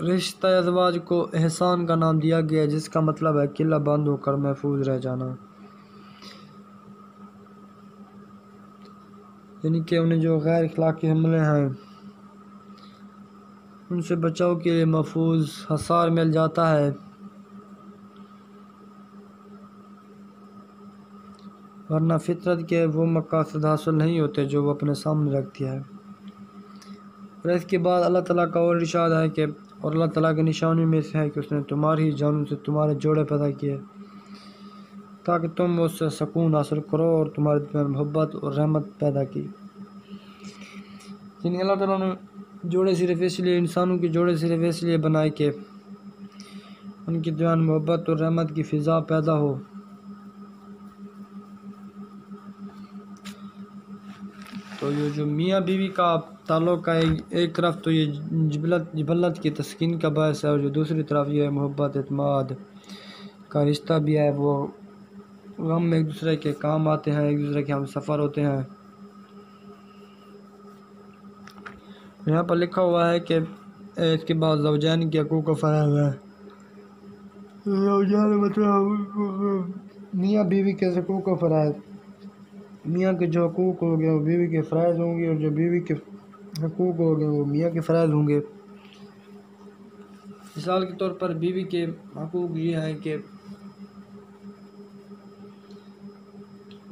रिश्ता अज़वाज को एहसान का नाम दिया गया है, जिसका मतलब है किला बंद होकर महफूज रह जाना, यानी कि उन्हें जो गैर अखलाकी हमले हैं उनसे बचाव के लिए महफूज हसार मिल जाता है। वरना फितरत के वो मकासद हासिल नहीं होते जो वो अपने सामने रखती है। और इसके बाद अल्लाह ताला का और इरशाद है कि और अल्लाह ताला की निशानी में से है कि उसने तुम्हारी जानों से तुम्हारे जोड़े पैदा किए ताकि तुम उससे सुकून हासिल करो और तुम्हारे दिल में मोहब्बत और रहमत पैदा की। यानी अल्लाह ताला ने जोड़े सिर्फ इसलिए, इंसानों के जोड़े सिर्फ इसलिए बनाए कि उनके दिल में मोहब्बत और रहमत की फ़िज़ा पैदा हो। तो ये जो मियाँ बीवी का ताल्लुक़ है, एक तरफ तो ये जबलत की तस्कीन का बायस है और जो दूसरी तरफ ये मोहब्बत एतमाद का रिश्ता भी है। वो हम एक दूसरे के काम आते हैं, एक दूसरे के हम सफ़र होते हैं। यहाँ पर लिखा हुआ है कि इसके बाद ज़ौजैन के हकूक़ फ़राज़ है। ज़ौजैन मतलब मियाँ बीवी के हकूक़ फ़राज़, मियाँ के जो हकूक़ हो गए वो बीवी के फ़राइज़ होंगे और जो बीवी के हकूक़ हो गए वो मियाँ के फ़राइज़ होंगे। मिसाल के तौर पर बीवी के हकूक़ ये हैं कि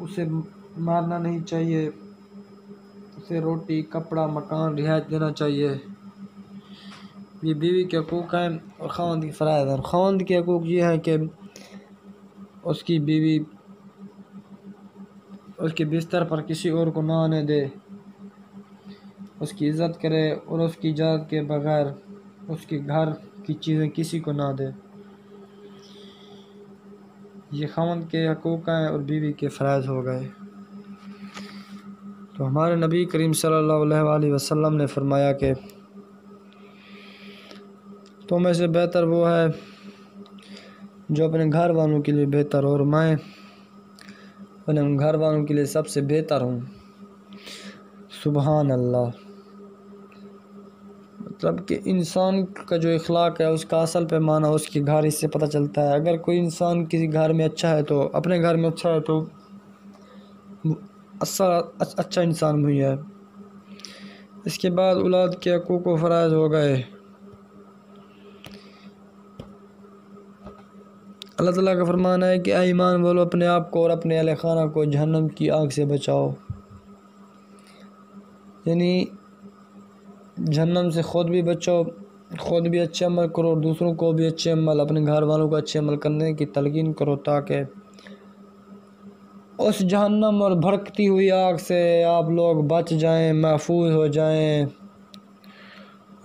उसे मारना नहीं चाहिए, उसे रोटी, कपड़ा, मकान, रिहायत देना चाहिए। ये बीवी के हकूक़ हैं और ख़ावंद के फ़राइज़ हैं। ख़ावंद के हकूक़ ये हैं कि उसकी बीवी उसके बिस्तर पर किसी और को ना आने दे, उसकी इज़्ज़त करे और उसकी इजाज़त के बग़ैर उसके घर की चीज़ें किसी को ना दे। ये ख़ावंद के हकूक़ हैं और बीवी के फ़राइज़ हो गए। तो हमारे नबी करीम सल्लल्लाहु अलैहि वसल्लम ने फरमाया कि तो में से बेहतर वो है जो अपने घर वालों के लिए बेहतर, और मैं अपने घर वालों के लिए सबसे बेहतर हूँ। सुबहान अल्लाह। मतलब कि इंसान का जो इखलाक है उसका असल पैमाना उसके घर इससे पता चलता है। अगर कोई इंसान किसी घर में अच्छा है तो अपने घर में अच्छा है तो अच्छा इंसान हुई है। इसके बाद औलाद के हकूक़ व फ़राइज़ हो गए। अल्लाह ताला का फरमाना है कि ऐ ईमान वालों अपने आप को और अपने अहले खाना को जहन्नम की आग से बचाओ। यानी जहन्नम से ख़ुद भी बचो, ख़ुद भी अच्छे अमल करो, दूसरों को भी अच्छे अमल, अपने घर वालों को अच्छे अमल करने की तलकीन करो ताकि उस जहन्नम और भड़कती हुई आग से आप लोग बच जाएं, महफूज हो जाएं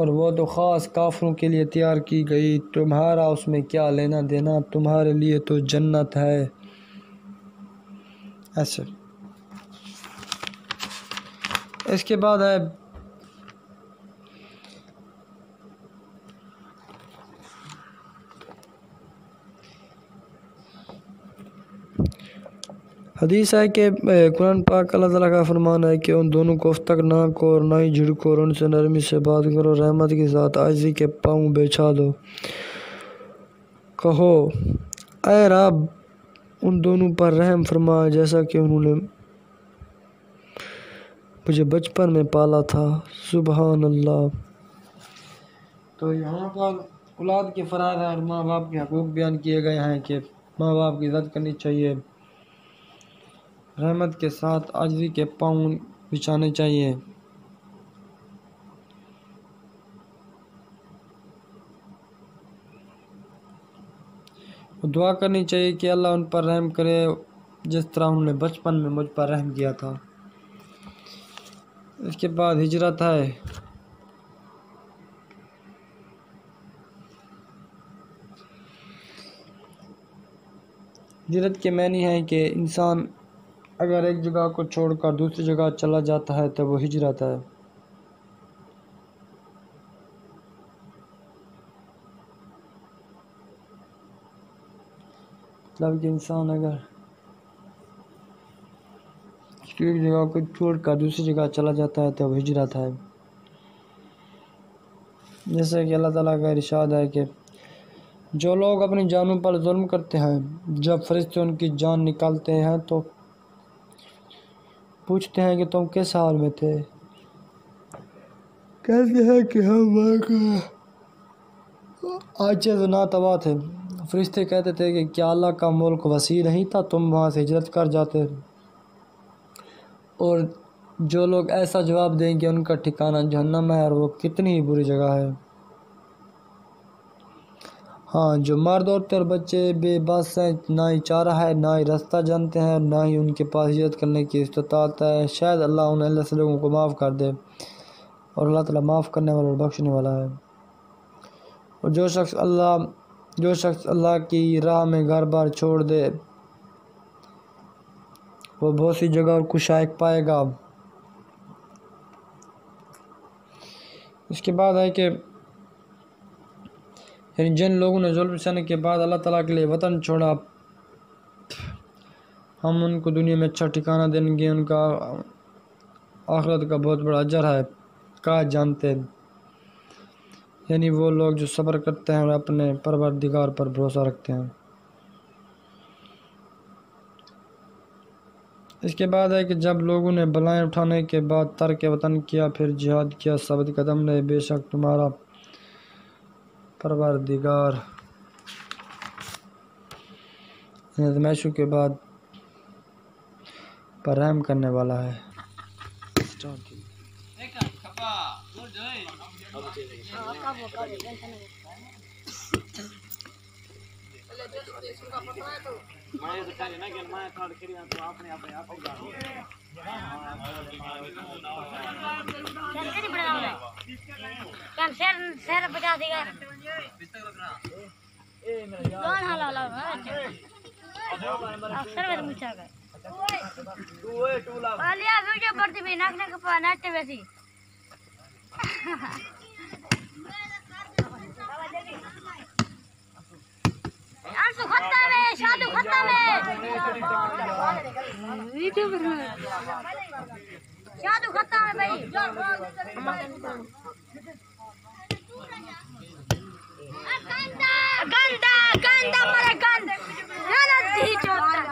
और वो तो ख़ास काफिरों के लिए तैयार की गई, तुम्हारा उसमें क्या लेना देना, तुम्हारे लिए तो जन्नत है। ऐसे इसके बाद है हदीस है कि कुरान पाक अल्लाह ताला का फरमान है कि उन दोनों को तक ना को और ना ही झिड़को और उनसे नरमी से बात करो, रहमत के साथ आजी के पाँव बिछा दो। कहो ऐ रब उन दोनों पर रहम फरमा जैसा कि उन्होंने मुझे बचपन में पाला था। सुबहान अल्लाह। तो यहाँ पर औलाद के फ़राइज़ और माँ बाप के हकूक़ बयान किए गए हैं कि माँ बाप की इज़्ज़त करनी चाहिए, रहमत के साथ आजिज़ी के पाँव बिछाने चाहिए। दुआ करनी चाहिए कि अल्लाह उन पर रहम करे जिस तरह उन्होंने बचपन में मुझ पर रहम किया था। इसके बाद हिजरत है। हिजरत के मानी है कि इंसान अगर एक जगह को छोड़कर दूसरी जगह चला जाता है तो वो हिजरत है। मतलब कि इंसान अगर एक जगह को छोड़कर दूसरी जगह चला जाता है तो वो हिजरत है। जैसे कि अल्लाह ताला का इरशाद है कि जो लोग अपनी जानों पर जुल्म करते हैं, जब फरिश्ते उनकी जान निकालते हैं तो पूछते हैं कि तुम किस हाल में थे, कहते हैं कि हम आज नातवा थे। फरिश्ते कहते थे कि क्या अल्लाह का मुल्क वसी नहीं था, तुम वहाँ से हिजरत कर जाते। और जो लोग ऐसा जवाब देंगे उनका ठिकाना जहन्नम है और वो कितनी ही बुरी जगह है। हाँ, जो मर्द औरतें और बच्चे बेबस हैं, ना ही चारा है, ना ही रास्ता जानते हैं, ना ही उनके पास हिजरत करने की इस्तात है, शायद अल्लाह उन ऐसे लोगों को माफ़ कर दे और अल्लाह ताला माफ़ करने वाला और बख्शने वाला है। और जो शख्स अल्लाह की राह में घर बार छोड़ दे वो बहुत सी जगह और कुशाइक पाएगा। इसके बाद है कि यानी जिन लोगों ने जुल्म सहने के बाद अल्लाह ताला के लिए वतन छोड़ा, हम उनको दुनिया में अच्छा ठिकाना देंगे, उनका आखिरत का बहुत बड़ा अजर है। कहा जानते यानी वो लोग जो सब्र करते हैं और अपने परवरदिगार पर भरोसा रखते हैं। इसके बाद है कि जब लोगों ने बलाएं उठाने के बाद तर्क वतन किया, फिर जिहाद किया, साबित कदम रहे, बेशक तुम्हारा परवरदिगार आज़माइशों के बाद पर रहम करने वाला है। शेर बजा देगा वीडियो पड़ती भी नाकने के नाचते वैसी आंसू खत्ता में शादू खत्ता में शादू खत्ता में भाई गंदा गंदा मेरे गंद ना दी चोटा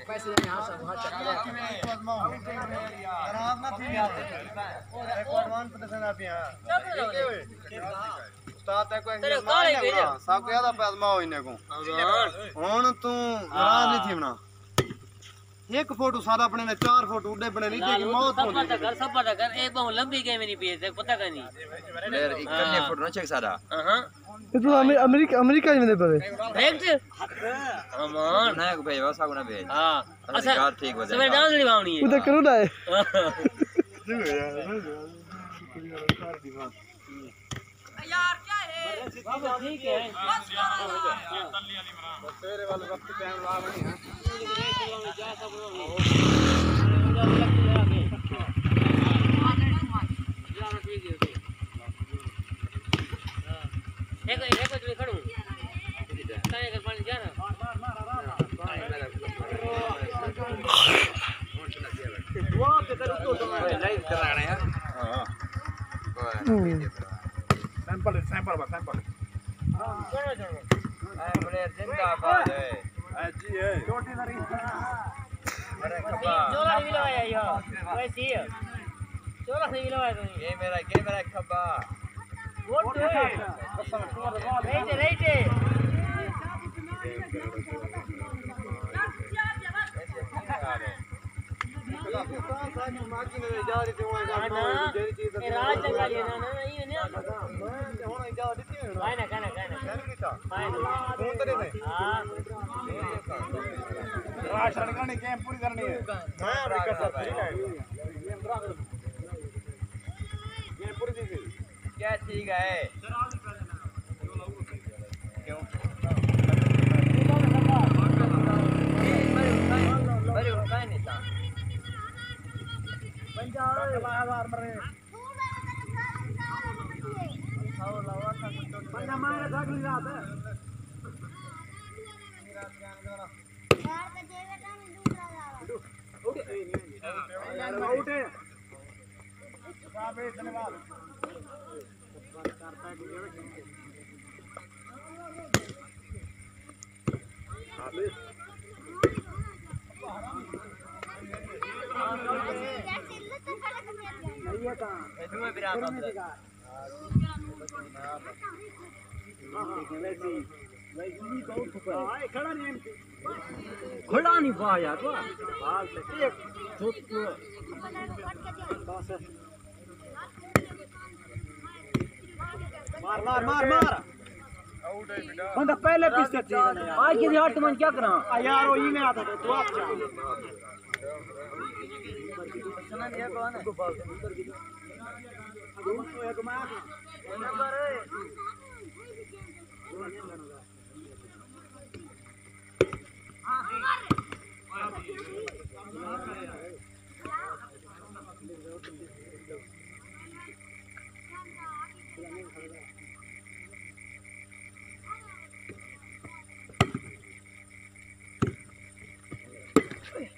पैसे यहाँ सब ਹੁਣ ਤੂੰ ਨਾਰਾਜ਼ ਨਹੀਂ ਥੀ ਬਣਾ एक फोटो सारा अपने ने 4 फोटो उड़े बने नहीं कि मौत होनी सब पता कर एक बहुत लंबी गेम नहीं पी थे पता का नहीं यार एक करने फोटो ना चेक सारा हां तो अमेरिका में पड़े करेक्ट अमान ना भाई बस आगुना भेज हां अच्छा यार ठीक हो समय डांस निभावनी है उधर करो ना यार क्या है ठीक है तेरे वाले वक्त टाइम ला बनी है एक जो खड़ू काहे कर पानी जा रहा वो पे करो तो लाइव करा रहे हैं हां सैंपल बड़े जिंदाबाद है जी है छोटी नरी अरे खबा चोला नहीं लगाया यो वैसी है चोला नहीं लगाया तूने ये मेरा खबा वोट राइट राज चंगा लेना ना ये ना काय ना फोन करे ने हां राशन करनी गेम पूरी करनी है हां विकास गेम पूरी दी क्या ठीक है क्यों बड़े उठाए नहीं था पंजाब बाहर मरे पंजाब मारे दाखली रात है यार का देवे का दूसरा जावा आउट है बाबे धन्यवाद तुम्हें विराम खड़ा नहीं पा यार मार आउट है बेटा बंदा पहले पीछे थी आज के हाथ मन क्या करा यार वो ही में आता था तो आप सुना दिया कौन है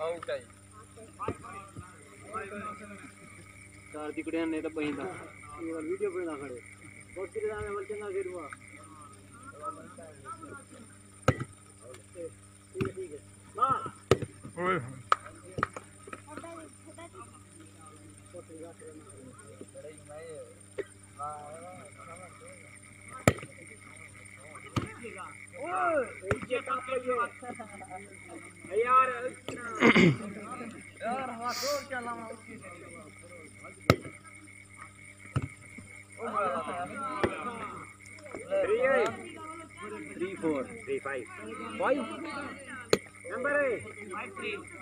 आउट है चार तिकड़े ने तो बहिंदा वीडियो बना खड़े बहुत तेरे नाम में चंगा फिर हुआ ठीक है हां ओए यार हवा जोर चला 3 4 3 5 नंबर 5 3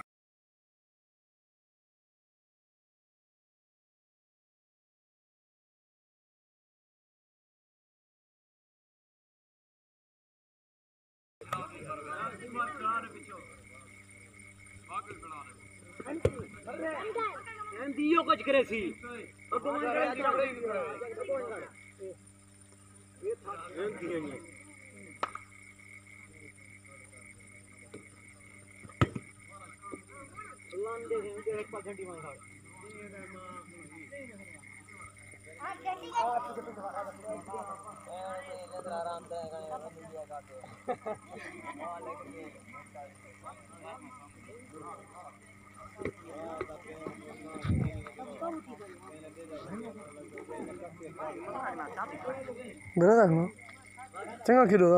दियो कुछ करे सी बेरा देखो चंगा खेलो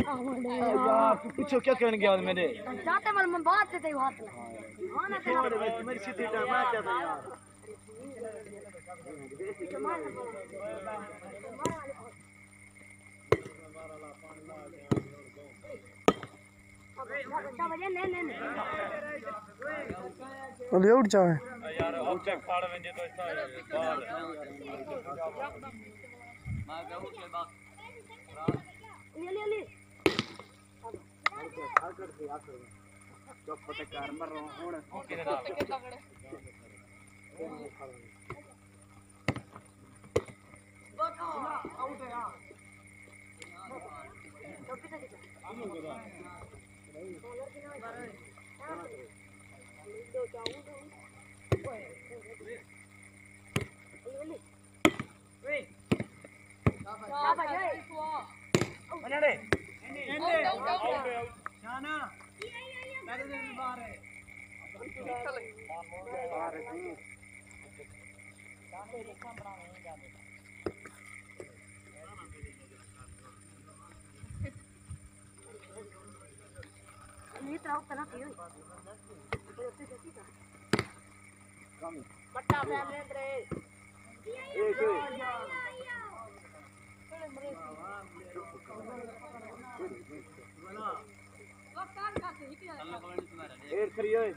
यार तू पीछे क्या करने गया मेरे जाते मैं बात देते हाथ में हां ना तेरा मेरी सीधी टाइम आ जाता यार अरे उठ जाए यार आउट चेक फाड़ वेंदे तो इसका बाल मां कहू के बाप ले चुप पता कर मर रहा हूं ओके ना आउट है यार ये तो तना थी बट्टा फैमिली रे एर खरी ओए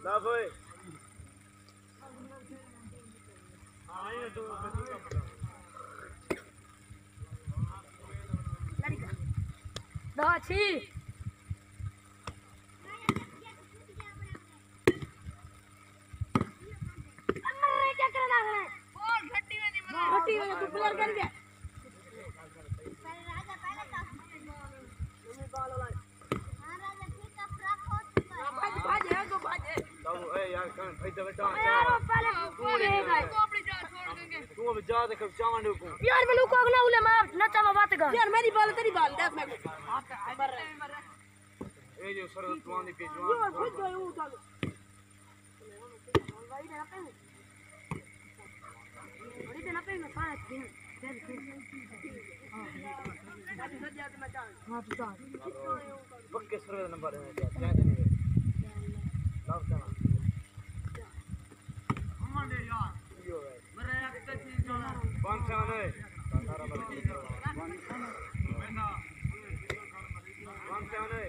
ला भाई दाची अरे क्या कर रहा है बॉल घट्टी में तू प्लेयर कर दे पहले राजा पहले का तुम बॉल वाला हां राजा ठीक है फ्रॉक हो चुका है भाज है तो भाज है तो ए यार कौन फायदा बेटा पहले कौन है गाइस तो अपनी जान छोड़ देंगे तू अब जा देख चावंडे को यार मैं लुको अगला उले मार नचा में बात कर यार मेरी बॉल तेरी बॉल देख मैं ए जो सर तुआनी पे जवान यार खुद गए उठा लो भाई रहते हैं पक्के सर्वे नंबर है क्या देंगे लाभ चला हमारे यार मेरे एक चीज जाना 5 है सारा बता 5 है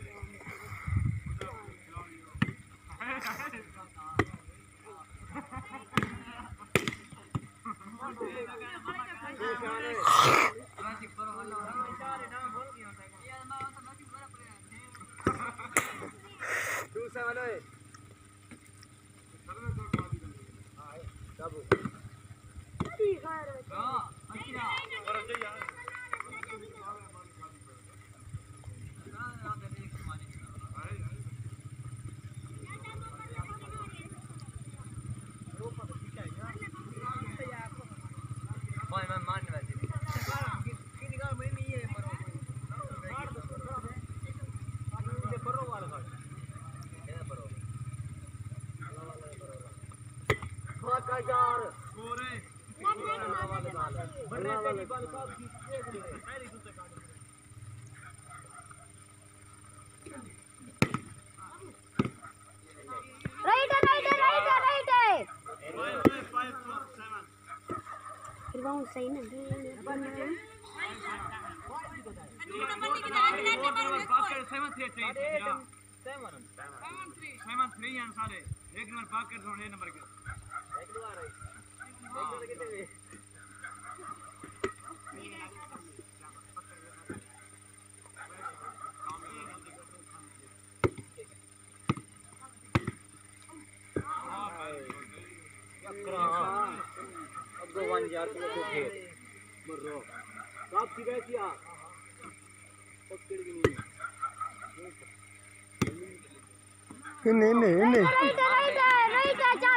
सही ना नहीं चल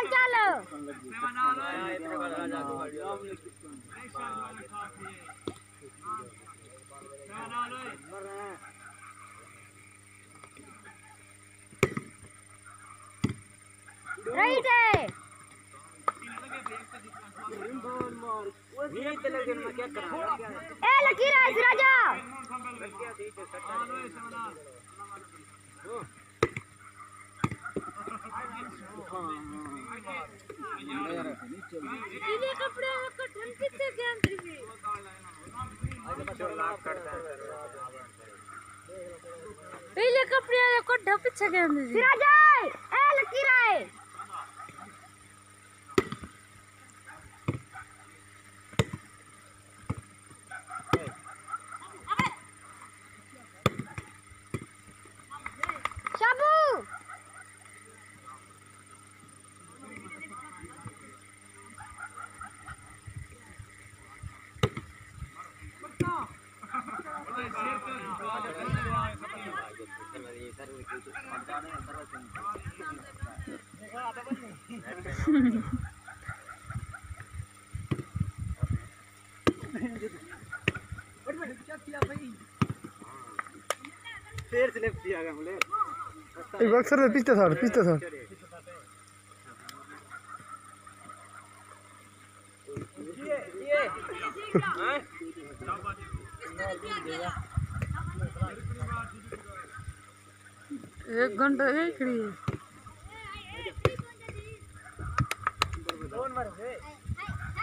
चल राइट है ए लकीर है राजा इने कपड़े को ठंड कितने ज्ञान थी पहले कपड़े को ढप पीछे ज्ञान थी राजा ए लकीर है फिर स्लिप किया गया मुझे एक बार सर पीछे सर एक घंटा एक खड़ी है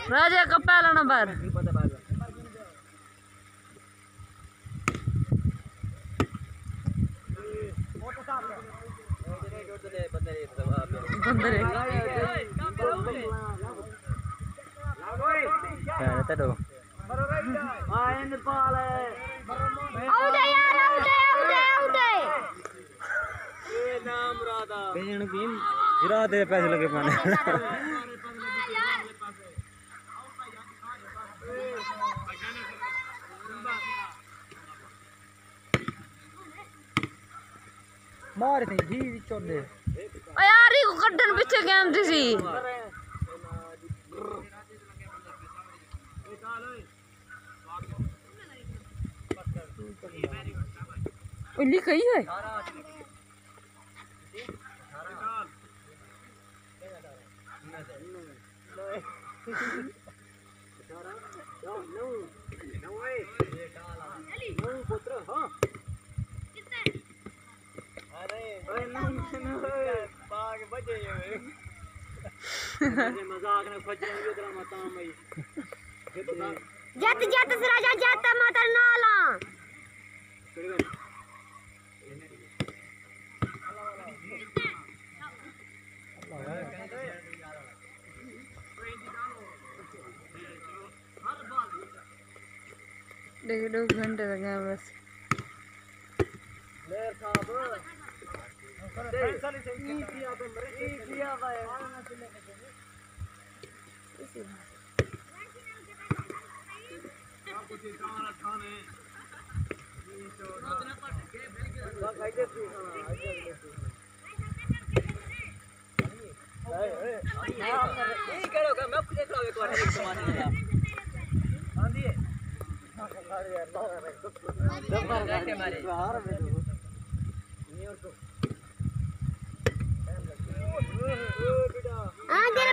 राजा का पहला नंबर दे पैसे लगे पाने मार दी जी चोदे यार ये कड्डन पीछे गेम थी सी ओली कही है मजाक ने फजरे तेरा मता भाई जत जत राजा जत माता नाला डेढ़ 2 घंटे लगे बस लेर साहब फैसला से की किया पे मरे की किया भाई कुछ कामरा खाने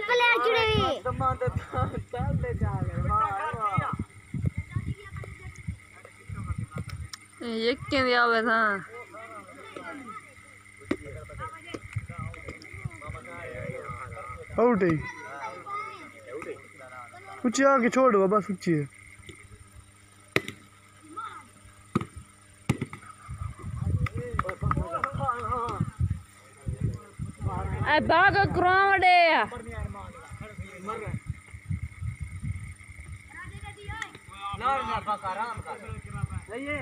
प्लेयर जुड़े ये क्या दिया हुआ था आउट है कुछ आगे छोड़ बस कुछ है बाग क्राउडे ना बस आराम कर सही है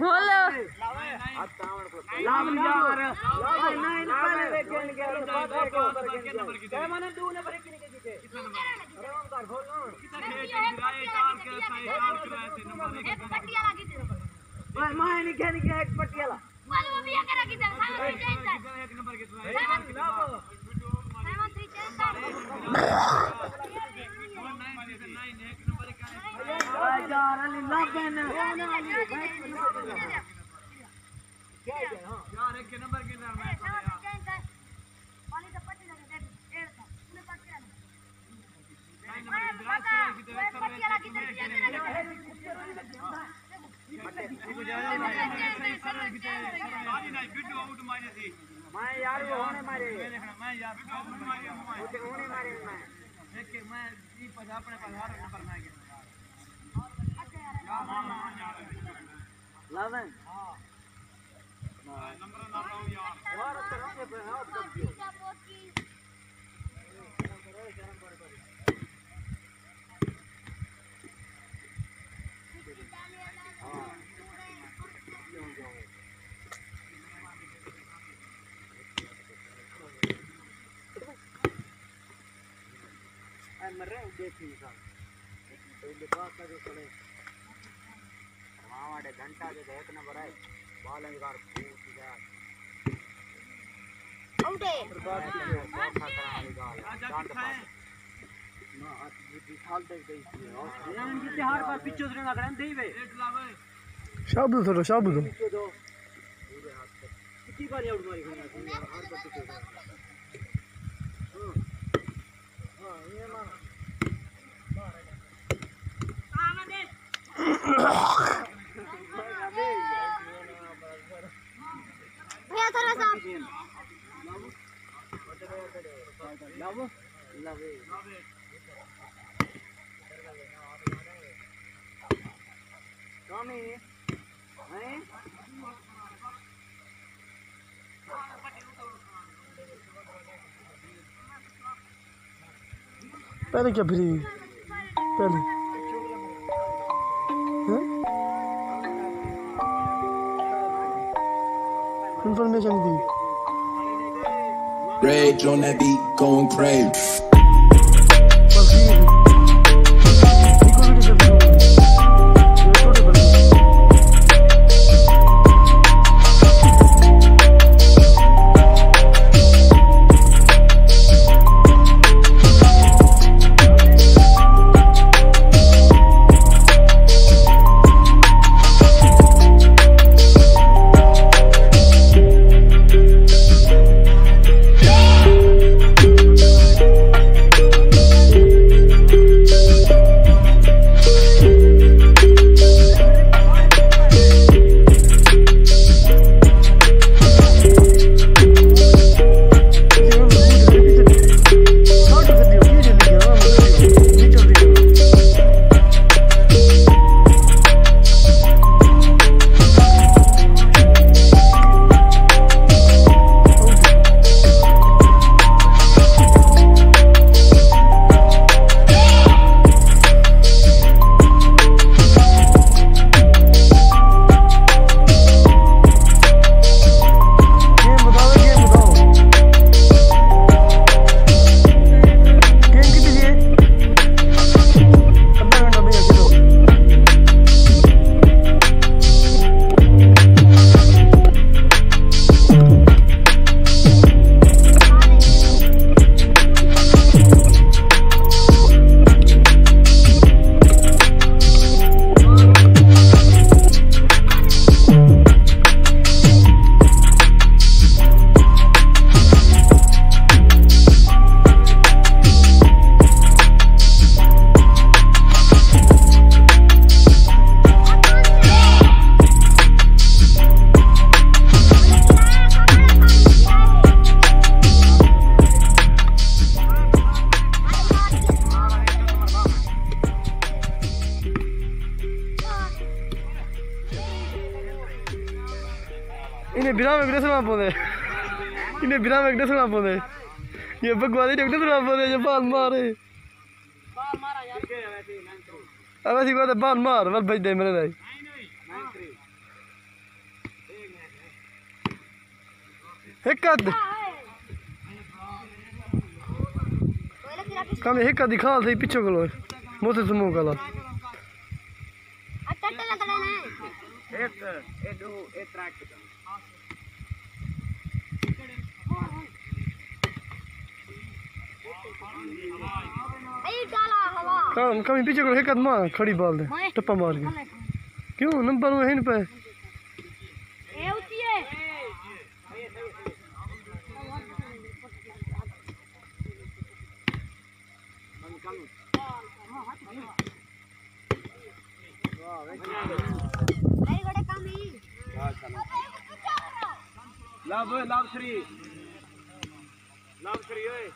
बोलो लाभ यार नहीं पहले देखेंगे क्या माने 2 नंबर की आराम कर बोलो एक पटियाला की मैं नहीं कहने के एक पटियाला वाला वो भी करा की एक नंबर के यार अली लाभ ने क्या है यार एक नंबर के नाम है वाली तो पट्टी लगा दे एक था तूने पटियाला मैं यार वो होने मारे मैं यार होने मारे मैं देख के मैं ई पर अपने पर हर नंबर में गया लावन हां नंबर ना लो यार तरह से हां मरे देखी साहब तो ये बात का जो चले हमारे घंटा जो एक नंबर है बाल अंगार फूट जा आउट है ना हाथ बुद्धि साल तक गई थी यार इनके हार पर पीछे से लग रहा है देवे शाबू थोड़ा शाबू दो पीछे दो पूरे हाथ तक कितनी बार आउट मारी गई हार पर पीछे हां ये मार भैया थोड़ा सा लाव लावे कामी हैं पहले क्या फ्री पहले information the Rage on that beat, going crazy. में डसना पौंदे इन्हें बिना में डसना पौंदे ये भगवान ने डसना पौंदे ये बाल मारे अब ऐसी बात है बाल मार वल भेज दे मेरे भाई एक कद कम एक कद दिखा दे पीछे को लो मोते समूह का ला टट्टे लगना है एक ए दो ए ट्रैक आई डाला हवा कम कम पीछे को एक कद मार खड़ी बाल दे टप्पा मार के क्यों नंबर वो है इन पे ए होती है नहीं बड़े काम ही लव श्री ओए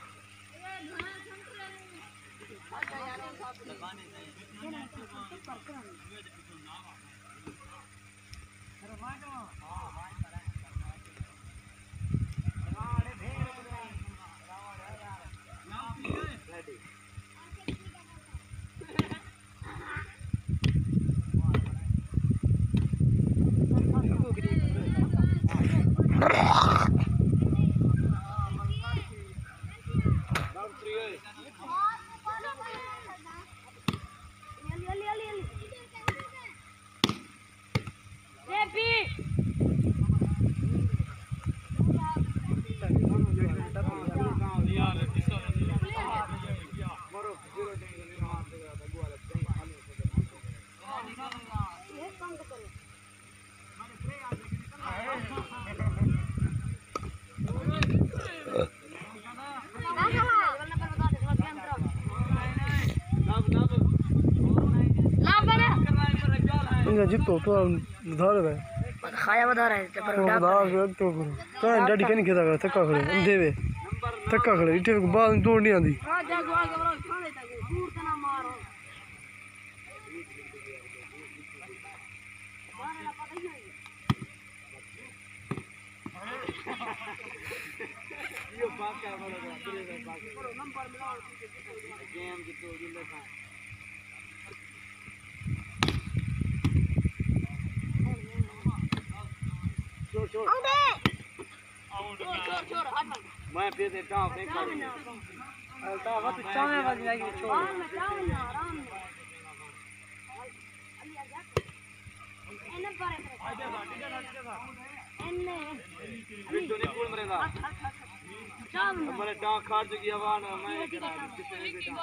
जितो तो उधार है खाया बता रहे थे पर उधार तो करो डैडी कहीं खेदा कर थक्का खड़े देवे थक्का खड़े इटे बाल दौड़ नहीं आंदी हां जागो आगे बोलो खाने तक दूर से ना मारो मारने का पता ही नहीं यो बात क्या बोलेगा तेरे बात करो नंबर मिलाओ गेम जितो जिंदा था छोड़ मैं फिर से टाव फेंक दूंगा अलता वत चावे वाली जाएगी छोड़ आराम में एने पर एने बिट्टू ने कौन मरेगा चाव हमारे टाव खाड़ चुकी हवा ना मैं करा किसने बेटा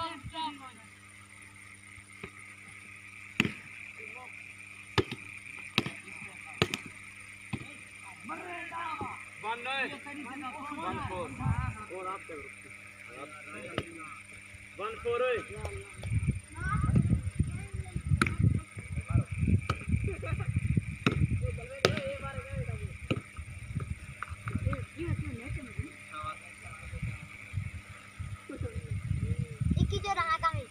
वन फोर और आप क्या वन फोर इक्की जो रहा कमी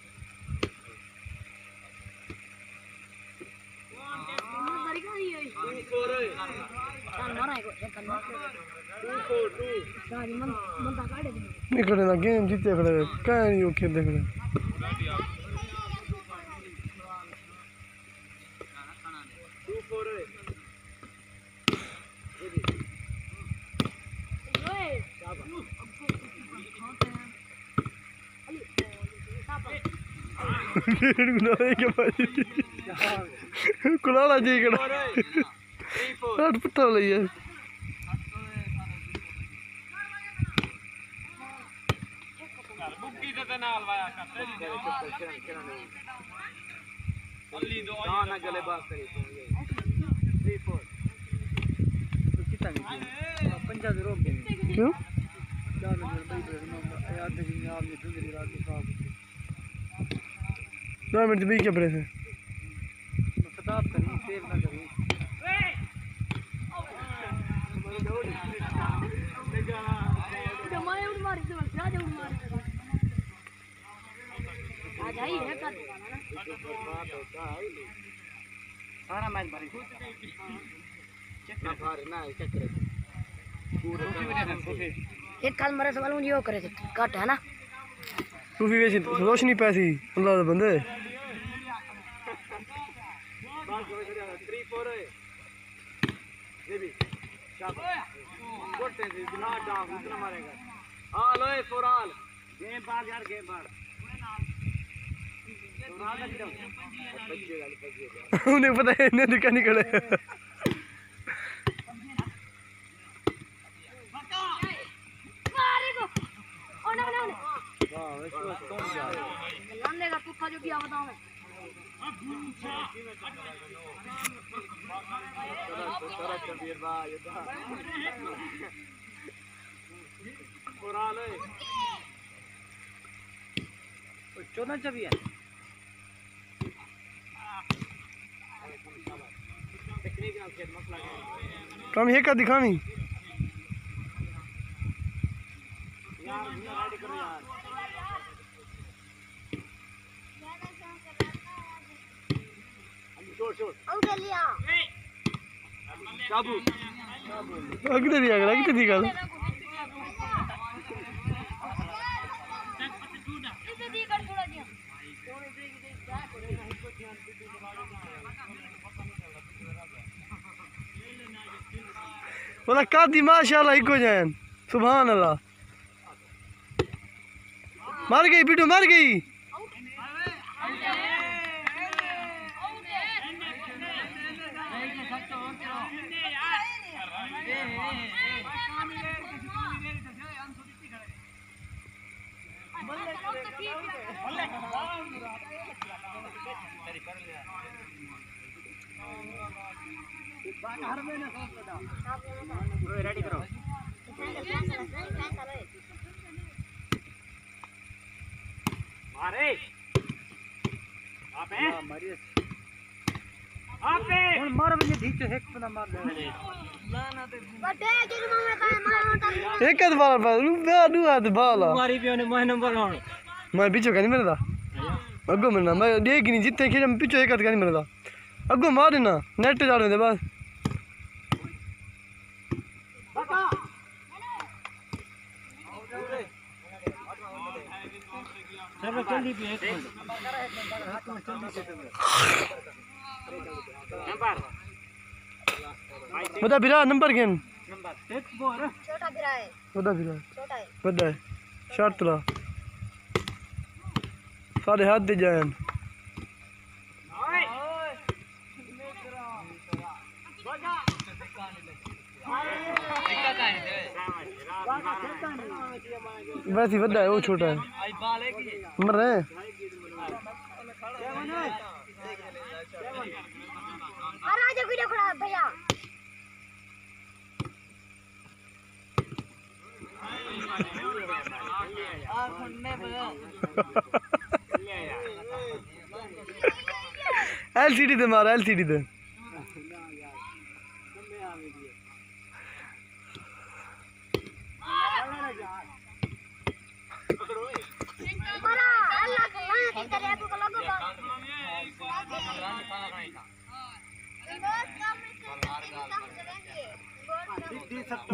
निकले ना गेम जीते खड़े कहीं नहीं ओके देख रहे कुलाला जी कड़ा आठ पट्टा लिया बुक्की ते नाल वाया करते अल्ली दो ना गले बात करी 3 4 कितना पंजा दे रोक क्यों चार नंबर भाई याद नहीं याद में दूसरी रात को साहब 2 मिनट भी क्या बड़े से खिताब करी सेव ना करी सारा मैच भरी चेक ना भार ना चेक करे एक काल मरे सवाल मुझे यो करे थे कट है ना सूफी वैसी रोशनी पैसी अल्लाह दे बंदे उन्हें पता है इन्हें दिखा निकले का तुक्का जो किया बताओ मैं चौदह चबी है कम है का दिखावी अगले दिया गया कितनी गल बोला कादी माशाल्लाह इको जान सुभान अल्लाह मर गई बिटू मर गई रेडी करो मारे आपे आपे ਹੁਣ ਮਾਰ ਵੀ ਠੀਕ ਹੈ ਇੱਕ ਪਨਾ ਮਾਰ ਦੇ बटे के मामे का मार एक बार बार दू हाथ बाला मारी पियो ने मैं नंबर होण मैं पीछे का नहीं मिलता अगो मिलना मैं देख नहीं जितने खेल में पीछे एक हाथ का नहीं मिलता अगो मार देना नेट जाने दे बस चलो जल्दी भी एक नंबर बता फिर नंबर गेम नंबर एक बोल छोटा गिरा है बता फिर छोटा है बता शर्त ला सारे हाथ दे जान वैसे बड़ा है वो छोटा है मर रहे राजा वीडियो खड़ा भैया एलसीडी दे मार एलसीडी दे मारा अल्लाह का लान तेरे अबू को लगो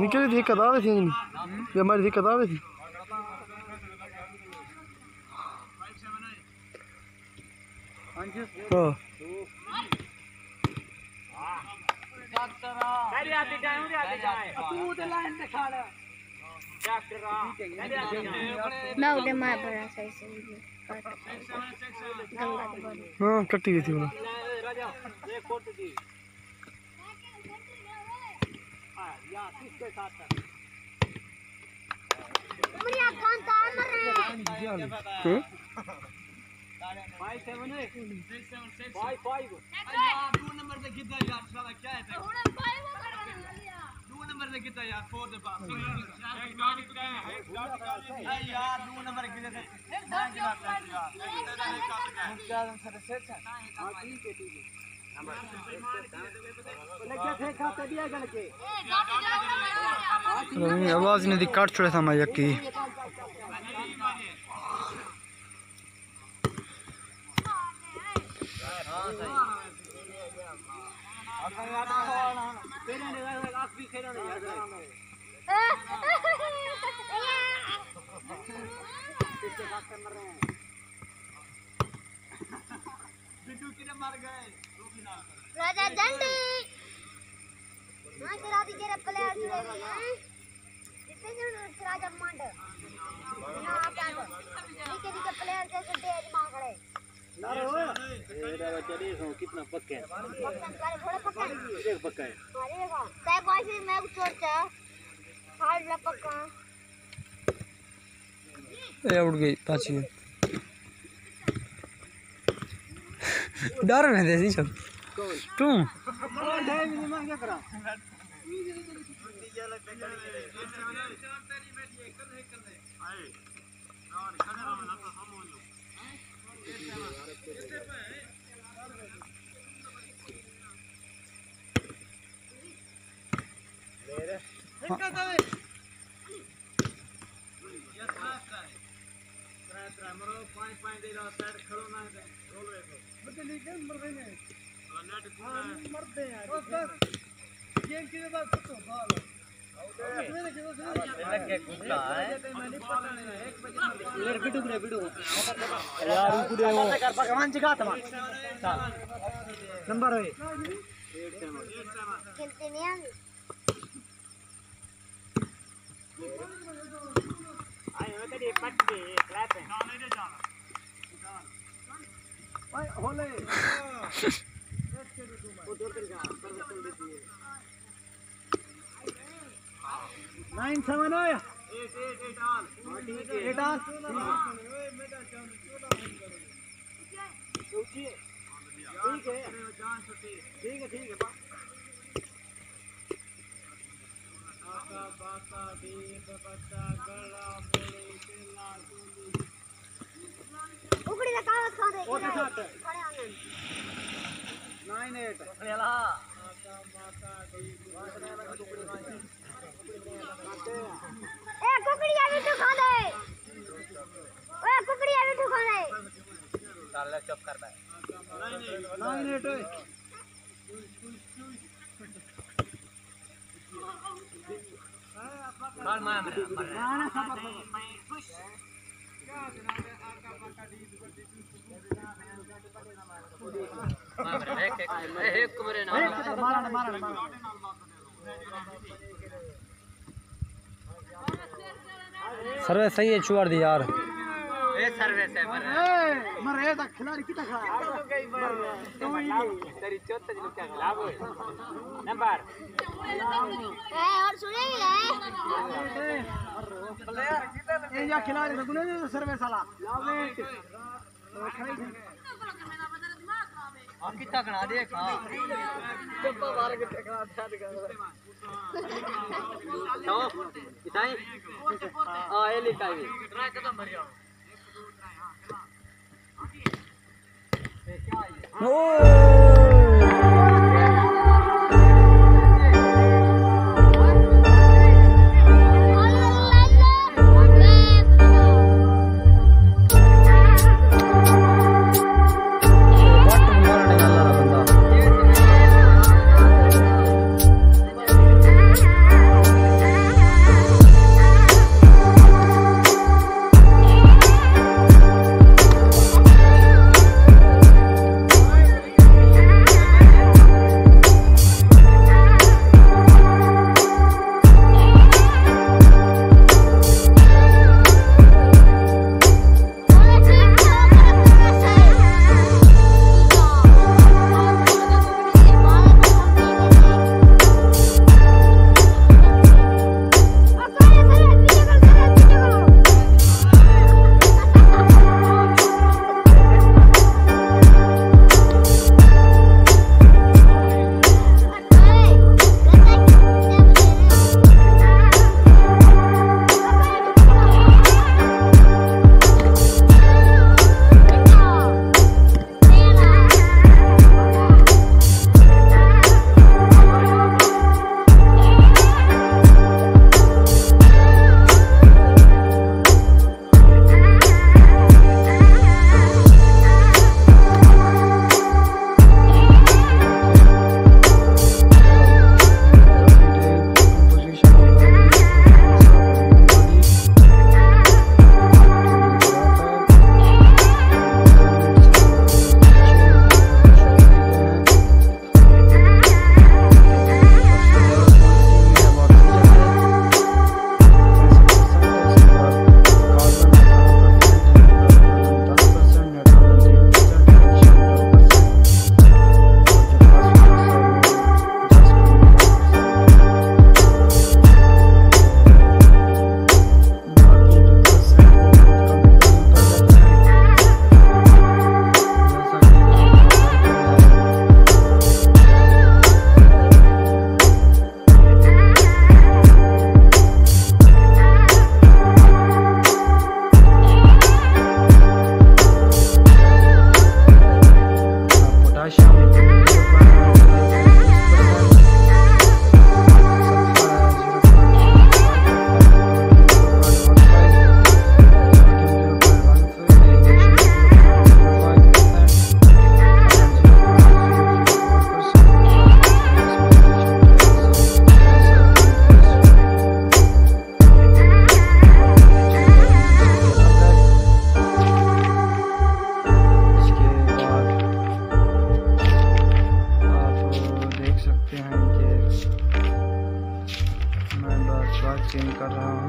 निकली थी कदावे थी ये हमारी थी कदावे थी हाँ मेरी आती जाए उड़ी आती जाए तू तो लाइन पे खड़ा डॉक्टर मेरी आती जाए मैं उधर मार बड़ा सही से गंगा के बोल हाँ कटी गई थी वो राजा ये कोट दी हां या किसके साथ मुरिया कांता मर रहे 5 2 नंबर पे कितना यार साला क्या है दो नंबर पे कितना यार 4 दे पास यार 2 नंबर कितने से आवाज नहीं दी काट छोड़ा था मैं यकी रहे लेजेंड हां करा दी जेरे प्लेयर जुड़े हुए हैं कितने जन राजा मांड ना क्या के प्लेयर जैसे तेज मांगड़े ना रे ओए ये चले हो कितना पक्के थोड़ा पक्का एक पक्का है अरे वाह तय कोई मैं सोचा हार्ड ला पक्का ए उड़ गई पाछी डर में देसी सब तू कौन है मिनी मां क्या करा भगवान जी का नंबर है खेलते नहीं आगे आए तेरी पट्टी क्लैप है ओए होले वो दूर कर जा पर चल देती है 9-7 आया 8 ऑल ठीक है 8 ऑल ठीक है आका बाका दीप बच्चा गला बोले केला चोली उकड़ी का कागज खा दे और साथ खड़े आंगन 9-8 खेला आका बाका दीप ए कुकड़ी आ बिट्टू खा दे ओए कुकड़ी आ बिट्टू खा दे साला चुप कर बे 9-8 मार मार गाना सब खुश एक मेरे नाम मारा सर्वे सही है छुआर दी यार ए सर्विस है मरे तक खिलाड़ी कितना खा तेरी चौथ दिन क्या लाभ है नंबर ए और सुने भी है ये या खिलाड़ी तो गुने सर्वे साला आप कितना कना देख हां चप्पा मार के कना याद कर तो इताई हां ये लिखाई ट्राई कदम भरिया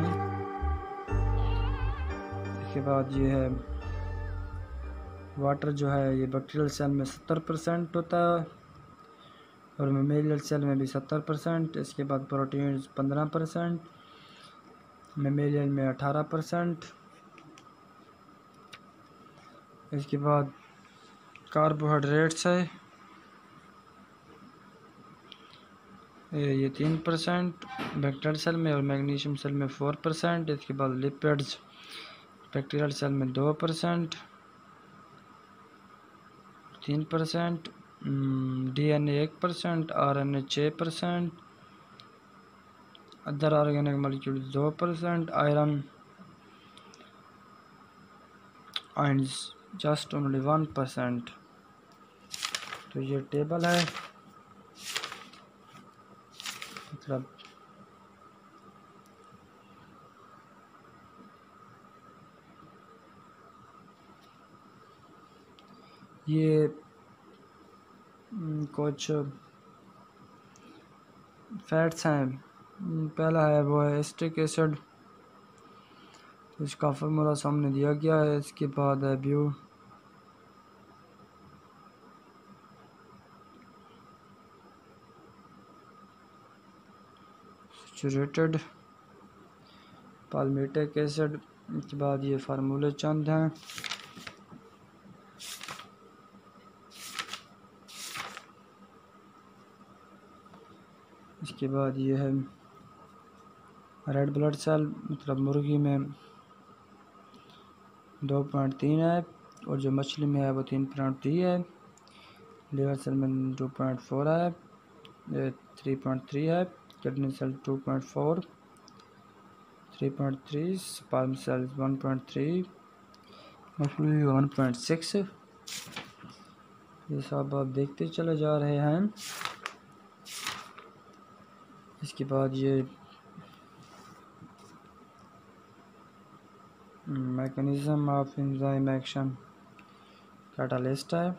पानी। इसके बाद ये है वाटर जो है, ये बैक्टीरियल सेल में 70% होता है और मेमेलियल सेल में भी 70%। इसके बाद प्रोटीन 15%, मेमेलियल में 18%। इसके बाद कार्बोहाइड्रेट्स है, ये 3% बैक्टीरियल सेल में और मैग्नीशियम सेल में 4%। इसके बाद लिपिड्स बैक्टीरियल सेल में 2%, 3%, DNA 1%, RNA 6%, other organic molecule 2%, iron ions just only 1%। तो ये टेबल है, मतलब ये कुछ फैट्स हैं। पहला है वो है एस्टिक एसिड, तो इसका फार्मूला सामने दिया गया है। इसके बाद है सैचुरेटेड पाल्मिटिक एसिड। इसके बाद ये फार्मूले चंद हैं। इसके बाद ये है रेड ब्लड सेल, मतलब मुर्गी में 2.3 है और जो मछली में है वो 3.3 है। लिवर सेल में 2.4 है, 3.3 है। किडनी सेल 2.4, 3.3, स्पर्म सेल 1.3, मछली 1.6। ये सब आप देखते चले जा रहे हैं। इसके बाद ये mechanism of enzyme action catalyst है।